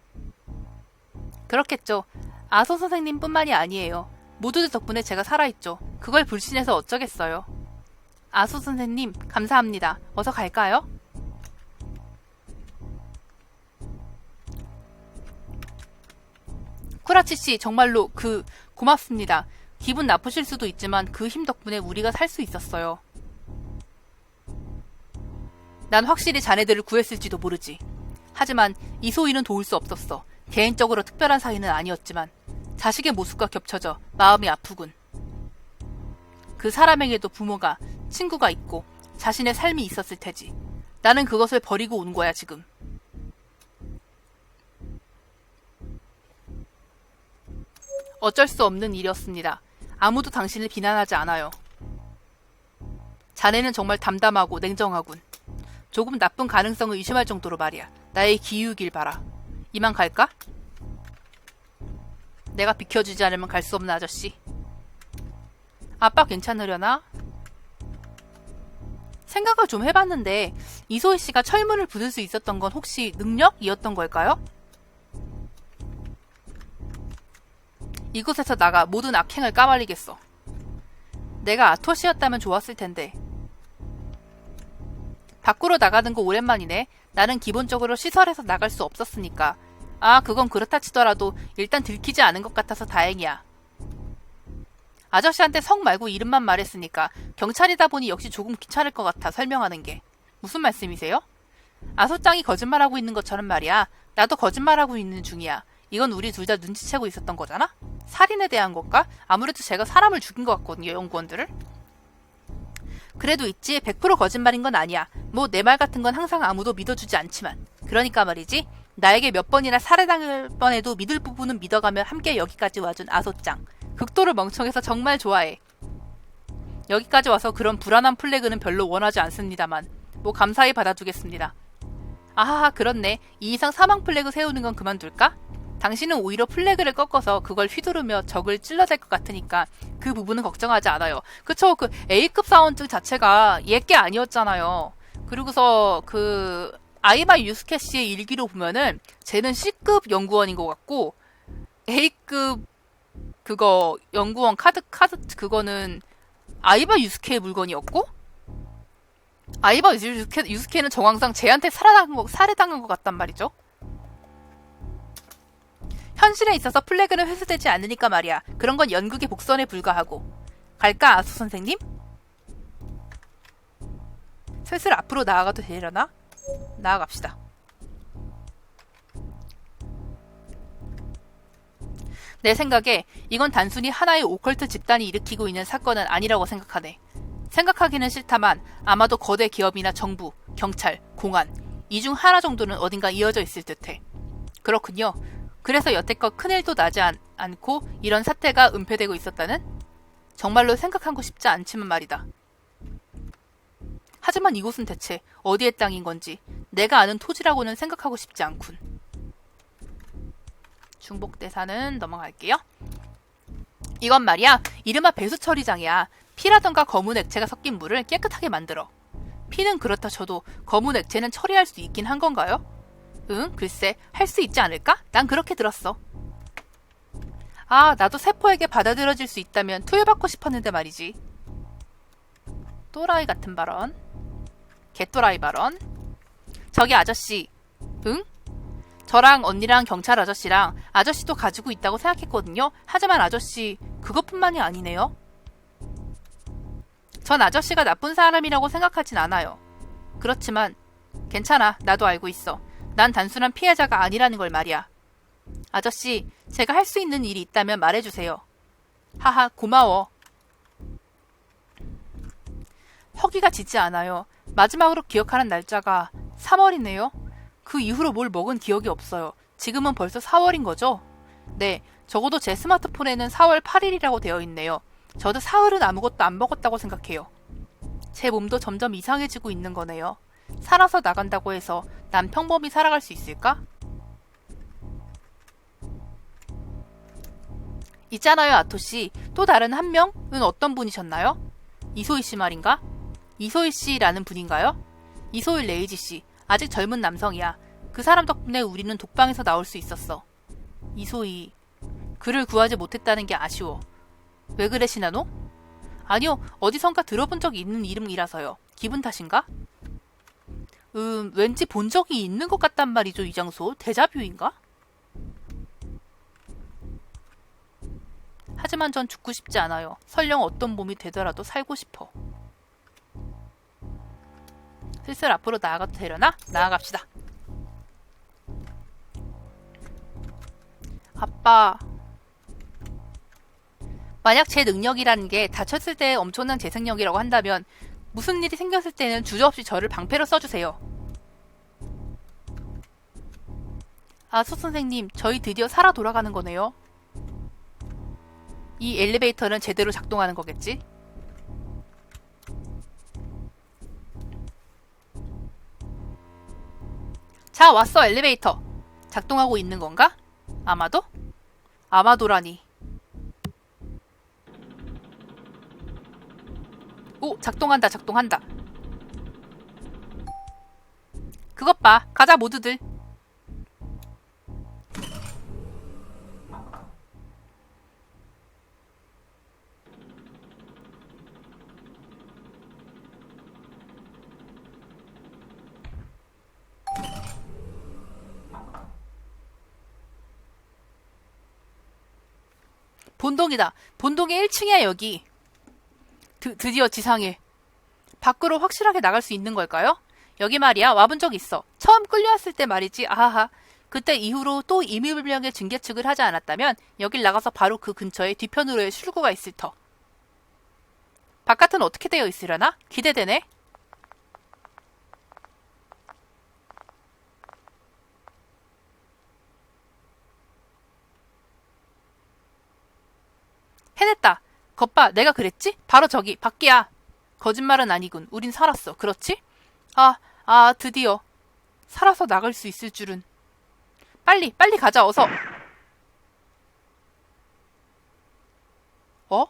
그렇겠죠. 아소 선생님뿐만이 아니에요. 모두들 덕분에 제가 살아있죠. 그걸 불신해서 어쩌겠어요. 아소 선생님, 감사합니다. 어서 갈까요? 쿠라치 씨, 정말로 고맙습니다. 기분 나쁘실 수도 있지만 그 힘 덕분에 우리가 살 수 있었어요. 난 확실히 자네들을 구했을지도 모르지. 하지만 이소희는 도울 수 없었어. 개인적으로 특별한 사이는 아니었지만 자식의 모습과 겹쳐져 마음이 아프군. 그 사람에게도 부모가, 친구가 있고 자신의 삶이 있었을 테지. 나는 그것을 버리고 온 거야, 지금. 어쩔 수 없는 일이었습니다. 아무도 당신을 비난하지 않아요. 자네는 정말 담담하고 냉정하군. 조금 나쁜 가능성을 의심할 정도로 말이야. 나의 기우길 봐라. 이만 갈까? 내가 비켜주지 않으면 갈 수 없는 아저씨. 아빠 괜찮으려나? 생각을 좀 해봤는데 이소희 씨가 철문을 부술 수 있었던 건 혹시 능력이었던 걸까요? 이곳에서 나가 모든 악행을 까발리겠어. 내가 아토시였다면 좋았을 텐데. 밖으로 나가는 거 오랜만이네. 나는 기본적으로 시설에서 나갈 수 없었으니까. 아, 그건 그렇다 치더라도 일단 들키지 않은 것 같아서 다행이야. 아저씨한테 성 말고 이름만 말했으니까 경찰이다 보니 역시 조금 귀찮을 것 같아 설명하는 게. 무슨 말씀이세요? 아소짱이 거짓말하고 있는 것처럼 말이야. 나도 거짓말하고 있는 중이야. 이건 우리 둘 다 눈치채고 있었던 거잖아? 살인에 대한 것과 아무래도 제가 사람을 죽인 것 같거든요, 연구원들을. 그래도 있지, 100% 거짓말인 건 아니야. 뭐 내 말 같은 건 항상 아무도 믿어주지 않지만. 그러니까 말이지, 나에게 몇 번이나 살해당할 뻔해도 믿을 부분은 믿어가며 함께 여기까지 와준 아소짱. 극도로 멍청해서 정말 좋아해. 여기까지 와서 그런 불안한 플래그는 별로 원하지 않습니다만 뭐 감사히 받아두겠습니다. 아하하, 그렇네. 이 이상 사망 플래그 세우는 건 그만둘까? 당신은 오히려 플래그를 꺾어서 그걸 휘두르며 적을 찔러댈 것 같으니까 그 부분은 걱정하지 않아요. 그쵸, 그 A급 사원증 자체가 얘게 아니었잖아요. 그리고서 그 아이마 유스케 씨의 일기로 보면은 쟤는 C급 연구원인 것 같고 A급 그거 연구원 카드 그거는 아이바 유스케의 물건이었고 아이바 유스케는 정황상 쟤한테 살해당한 것 같단 말이죠. 현실에 있어서 플래그는 회수되지 않으니까 말이야. 그런 건 연극의 복선에 불과하고. 갈까, 아수 선생님? 슬슬 앞으로 나아가도 되려나? 나아갑시다. 내 생각에 이건 단순히 하나의 오컬트 집단이 일으키고 있는 사건은 아니라고 생각하네. 생각하기는 싫다만 아마도 거대 기업이나 정부, 경찰, 공안 이 중 하나 정도는 어딘가 이어져 있을 듯해. 그렇군요. 그래서 여태껏 큰일도 나지 않고 이런 사태가 은폐되고 있었다는? 정말로 생각하고 싶지 않지만 말이다. 하지만 이곳은 대체 어디의 땅인 건지 내가 아는 토지라고는 생각하고 싶지 않군. 중복대사는 넘어갈게요. 이건 말이야, 이른바 배수 처리장이야. 피라던가 검은 액체가 섞인 물을 깨끗하게 만들어. 피는 그렇다 쳐도 검은 액체는 처리할 수 있긴 한 건가요? 응, 글쎄, 할 수 있지 않을까? 난 그렇게 들었어. 아, 나도 세포에게 받아들여질 수 있다면 투여받고 싶었는데 말이지. 또라이 같은 발언. 개또라이 발언. 저기 아저씨. 응? 저랑 언니랑 경찰 아저씨랑 아저씨도 가지고 있다고 생각했거든요. 하지만 아저씨, 그것뿐만이 아니네요. 전 아저씨가 나쁜 사람이라고 생각하진 않아요. 그렇지만 괜찮아, 나도 알고 있어. 난 단순한 피해자가 아니라는 걸 말이야. 아저씨, 제가 할 수 있는 일이 있다면 말해주세요. 하하, 고마워. 허기가 지지 않아요. 마지막으로 기억하는 날짜가 3월이네요. 그 이후로 뭘 먹은 기억이 없어요. 지금은 벌써 4월인 거죠? 네, 적어도 제 스마트폰에는 4월 8일이라고 되어 있네요. 저도 사흘은 아무것도 안 먹었다고 생각해요. 제 몸도 점점 이상해지고 있는 거네요. 살아서 나간다고 해서 난 평범히 살아갈 수 있을까? 있잖아요, 아토씨. 또 다른 한 명은 어떤 분이셨나요? 이소희 씨 말인가? 이소희 씨라는 분인가요? 이소희 레이지 씨. 아직 젊은 남성이야. 그 사람 덕분에 우리는 독방에서 나올 수 있었어. 이소희. 그를 구하지 못했다는 게 아쉬워. 왜 그래, 시나노? 아니요, 어디선가 들어본 적이 있는 이름이라서요. 기분 탓인가? 왠지 본 적이 있는 것 같단 말이죠, 이 장소. 데자뷰인가? 하지만 전 죽고 싶지 않아요. 설령 어떤 몸이 되더라도 살고 싶어. 슬슬 앞으로 나아가도 되려나? 나아갑시다. 아빠. 만약 제 능력이라는 게 다쳤을 때의 엄청난 재생력이라고 한다면 무슨 일이 생겼을 때는 주저없이 저를 방패로 써주세요. 아소 선생님, 저희 드디어 살아 돌아가는 거네요. 이 엘리베이터는 제대로 작동하는 거겠지? 자, 왔어, 엘리베이터. 작동하고 있는 건가? 아마도? 아마도라니. 오, 작동한다, 작동한다. 그것 봐. 가자, 모두들. 본동이다. 본동의 1층이야, 여기. 드디어 지상에. 밖으로 확실하게 나갈 수 있는 걸까요? 여기 말이야, 와본 적 있어. 처음 끌려왔을 때 말이지. 아하하. 그때 이후로 또 임의불명의 증개축을 하지 않았다면 여길 나가서 바로 그 근처에 뒤편으로의 출구가 있을 터. 바깥은 어떻게 되어 있으려나? 기대되네. 해냈다. 겉봐, 내가 그랬지? 바로 저기, 밖이야. 거짓말은 아니군. 우린 살았어. 그렇지? 드디어. 살아서 나갈 수 있을 줄은. 빨리 가자, 어서. 어?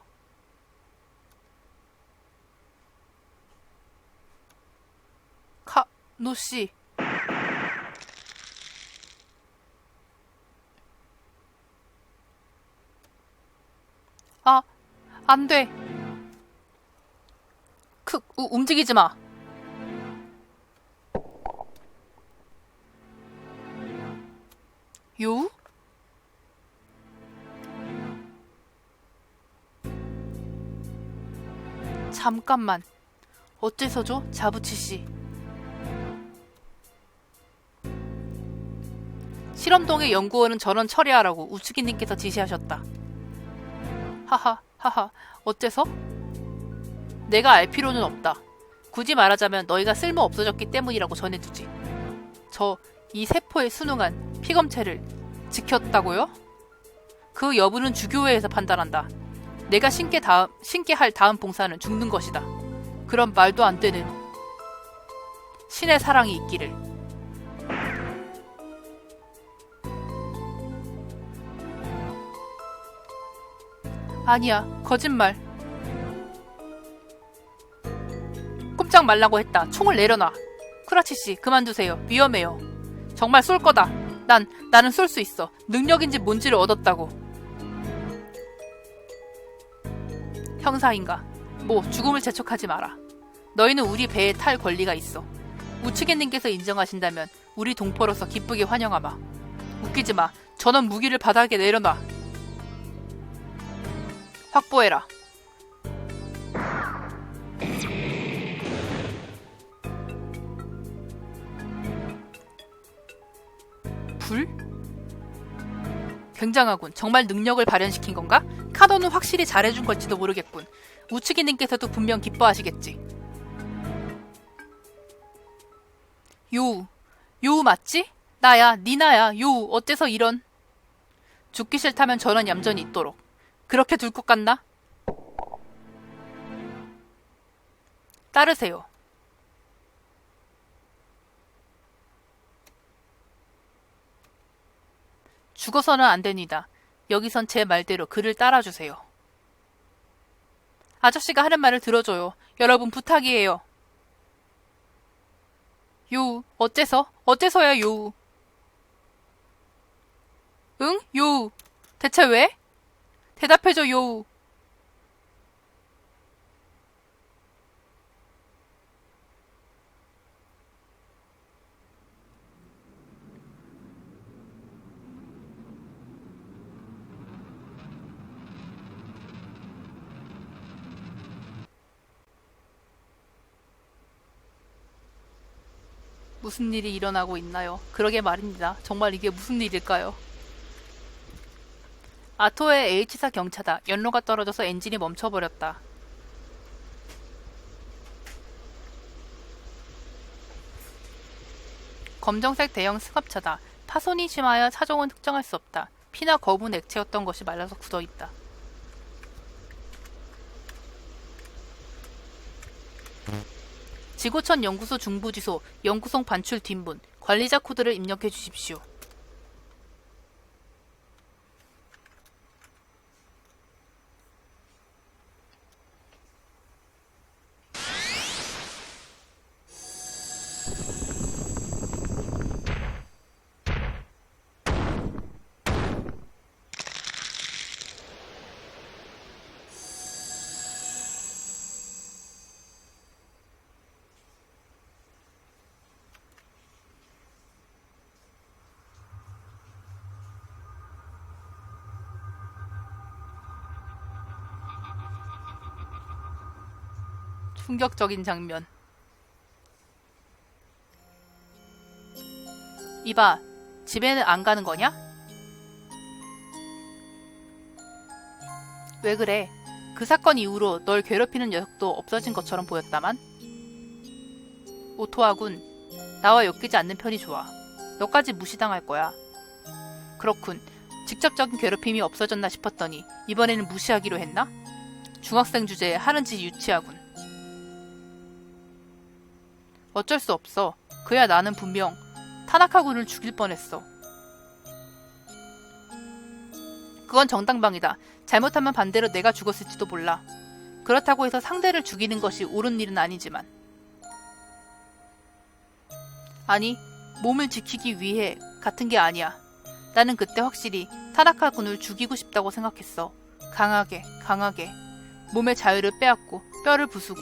노씨. 안 돼. 움직이지 마. 요? 잠깐만. 어째서죠, 자부치 씨? 실험동의 연구원은 전원 처리하라고 우츠기님께서 지시하셨다. 하하. 어째서? 내가 알 필요는 없다. 굳이 말하자면 너희가 쓸모 없어졌기 때문이라고 전해두지. 이 세포에 순응한 피검체를 지켰다고요? 그 여부는 주교회에서 판단한다. 내가 신께 할 다음 봉사는 죽는 것이다. 그런 말도 안 되는 신의 사랑이 있기를. 아니야, 거짓말. 꼼짝 말라고 했다. 총을 내려놔. 쿠라치씨, 그만두세요. 위험해요. 정말 쏠 거다. 나는 쏠 수 있어. 능력인지 뭔지를 얻었다고. 형사인가? 죽음을 재촉하지 마라. 너희는 우리 배에 탈 권리가 있어. 우츠겐님께서 인정하신다면 우리 동포로서 기쁘게 환영하마. 웃기지 마. 전원 무기를 바닥에 내려놔. 확보해라. 불? 굉장하군. 정말 능력을 발현시킨 건가? 카노는 확실히 잘해준 걸지도 모르겠군. 우츠기님께서도 분명 기뻐하시겠지. 요우 맞지? 나야, 니나야. 요우, 어째서 이런. 죽기 싫다면 저는 얌전히 있도록. 그렇게 둘 것 같나? 따르세요. 죽어서는 안 됩니다. 여기선 제 말대로 그를 따라주세요. 아저씨가 하는 말을 들어줘요. 여러분 부탁이에요. 요우, 어째서야 요우. 응? 요우. 대체 왜? 대답해줘, 요우. 무슨 일이 일어나고 있나요? 그러게 말입니다. 정말 이게 무슨 일일까요? 아토의 H사 경차다. 연료가 떨어져서 엔진이 멈춰버렸다. 검정색 대형 승합차다. 파손이 심하여 차종은 특정할 수 없다. 피나 검은 액체였던 것이 말라서 굳어있다. 지구촌 연구소 중부지소 연구송 반출 뒷문 관리자 코드를 입력해 주십시오. 충격적인 장면. 이봐, 집에는 안 가는 거냐? 왜 그래? 그 사건 이후로 널 괴롭히는 녀석도 없어진 것처럼 보였다만? 오토하군, 나와 엮이지 않는 편이 좋아. 너까지 무시당할 거야. 그렇군. 직접적인 괴롭힘이 없어졌나 싶었더니 이번에는 무시하기로 했나? 중학생 주제에 하는 짓이 유치하군. 어쩔 수 없어. 그야 나는 분명 타나카 군을 죽일 뻔했어. 그건 정당방위다. 잘못하면 반대로 내가 죽었을지도 몰라. 그렇다고 해서 상대를 죽이는 것이 옳은 일은 아니지만. 아니, 몸을 지키기 위해 같은 게 아니야. 나는 그때 확실히 타나카 군을 죽이고 싶다고 생각했어. 강하게, 강하게. 몸의 자유를 빼앗고 뼈를 부수고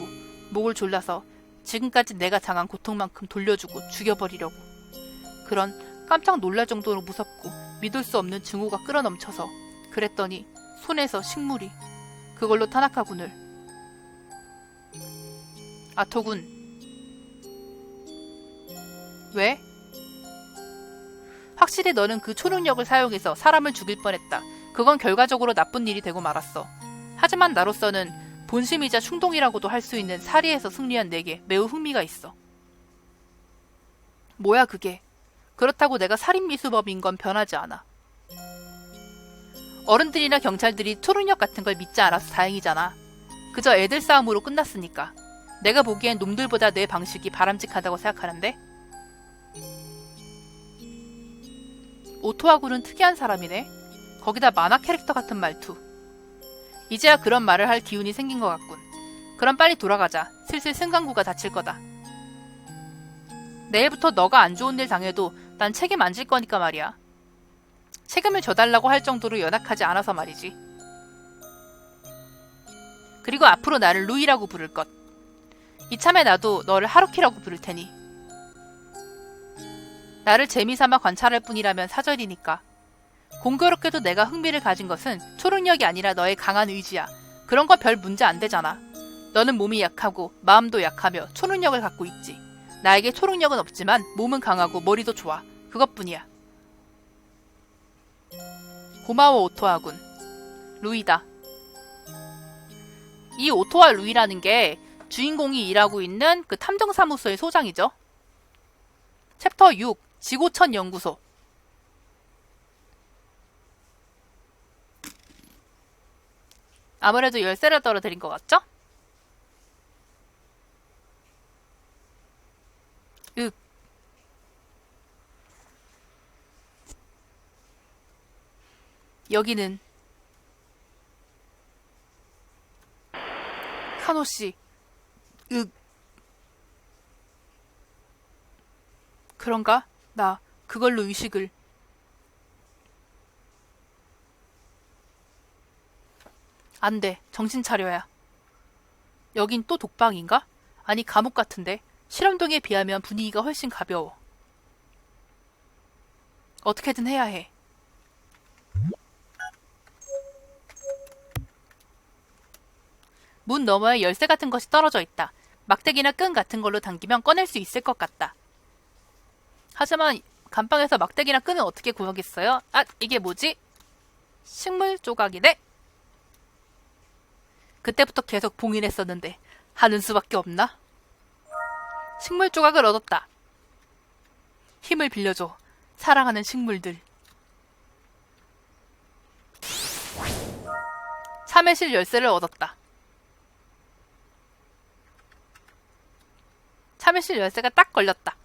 목을 졸라서 지금까지 내가 당한 고통만큼 돌려주고 죽여버리려고. 그런 깜짝 놀랄 정도로 무섭고 믿을 수 없는 증오가 끌어넘쳐서 그랬더니 손에서 식물이 그걸로 타나카 군을. 아토군. 왜? 확실히 너는 그 초능력을 사용해서 사람을 죽일 뻔했다. 그건 결과적으로 나쁜 일이 되고 말았어. 하지만 나로서는 본심이자 충동이라고도 할 수 있는 사리에서 승리한 내게 매우 흥미가 있어. 뭐야 그게. 그렇다고 내가 살인미수범인 건 변하지 않아. 어른들이나 경찰들이 초능력 같은 걸 믿지 않아서 다행이잖아. 그저 애들 싸움으로 끝났으니까. 내가 보기엔 놈들보다 내 방식이 바람직하다고 생각하는데? 오토하구는 특이한 사람이네. 거기다 만화 캐릭터 같은 말투. 이제야 그런 말을 할 기운이 생긴 것 같군. 그럼 빨리 돌아가자. 슬슬 승강구가 닫힐 거다. 내일부터 너가 안 좋은 일 당해도 난 책임 안 질 거니까 말이야. 책임을 져달라고 할 정도로 연약하지 않아서 말이지. 그리고 앞으로 나를 루이라고 부를 것. 이참에 나도 너를 하루키라고 부를 테니. 나를 재미삼아 관찰할 뿐이라면 사절이니까. 공교롭게도 내가 흥미를 가진 것은 초능력이 아니라 너의 강한 의지야. 그런 거 별 문제 안 되잖아. 너는 몸이 약하고 마음도 약하며 초능력을 갖고 있지. 나에게 초능력은 없지만 몸은 강하고 머리도 좋아. 그것뿐이야. 고마워 오토하군. 루이다. 이 오토와 루이라는 게 주인공이 일하고 있는 그 탐정사무소의 소장이죠. 챕터 6 지구촌 연구소. 아무래도 열쇠를 떨어뜨린 것 같죠? 윽. 여기는 카노씨. 윽. 그런가? 나 그걸로 의식을. 안 돼. 정신 차려야. 여긴 또 독방인가? 아니 감옥 같은데. 실험동에 비하면 분위기가 훨씬 가벼워. 어떻게든 해야 해. 문 너머에 열쇠 같은 것이 떨어져 있다. 막대기나 끈 같은 걸로 당기면 꺼낼 수 있을 것 같다. 하지만 감방에서 막대기나 끈을 어떻게 구하겠어요? 아, 이게 뭐지? 식물 조각이네? 그때부터 계속 봉인했었는데 하는 수밖에 없나? 식물 조각을 얻었다. 힘을 빌려줘. 사랑하는 식물들. 참외실 열쇠를 얻었다. 참외실 열쇠가 딱 걸렸다.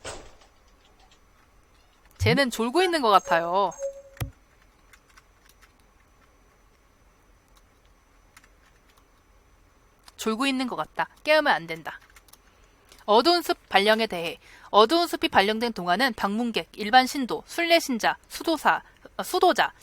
쟤는 졸고 있는 것 같아요. 졸고 있는 것 같다. 깨우면 안 된다. 어두운 숲 발령에 대해. 어두운 숲이 발령된 동안은 방문객, 일반 신도, 순례신자, 수도자,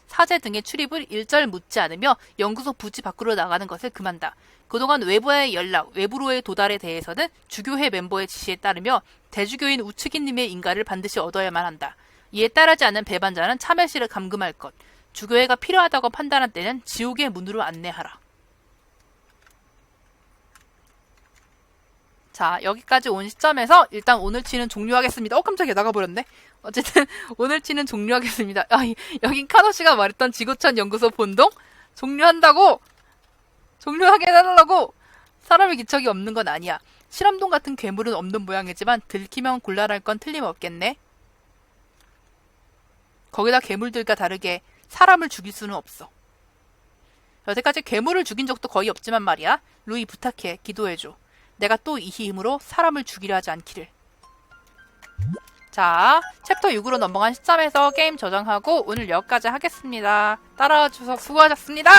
사제 등의 출입을 일절 묻지 않으며 연구소 부지 밖으로 나가는 것을 금한다. 그동안 외부와의 연락, 외부로의 도달에 대해서는 주교회 멤버의 지시에 따르며 대주교인 우측이님의 인가를 반드시 얻어야만 한다. 이에 따르지 않은 배반자는 참외실을 감금할 것. 주교회가 필요하다고 판단한 때는 지옥의 문으로 안내하라. 자, 여기까지 온 시점에서 일단 오늘 치는 종료하겠습니다. 깜짝이야, 나가버렸네. 어쨌든 오늘 치는 종료하겠습니다. 여긴 카노씨가 말했던 지구촌 연구소 본동? 종료한다고! 종료하게 해달라고! 사람의 기척이 없는 건 아니야. 실험동 같은 괴물은 없는 모양이지만 들키면 곤란할 건 틀림없겠네. 거기다 괴물들과 다르게 사람을 죽일 수는 없어. 여태까지 괴물을 죽인 적도 거의 없지만 말이야. 루이 부탁해. 기도해줘. 내가 또 이 힘으로 사람을 죽이려 하지 않기를. 자, 챕터 6으로 넘어간 시점에서 게임 저장하고 오늘 여기까지 하겠습니다. 따라와 주셔서 수고하셨습니다.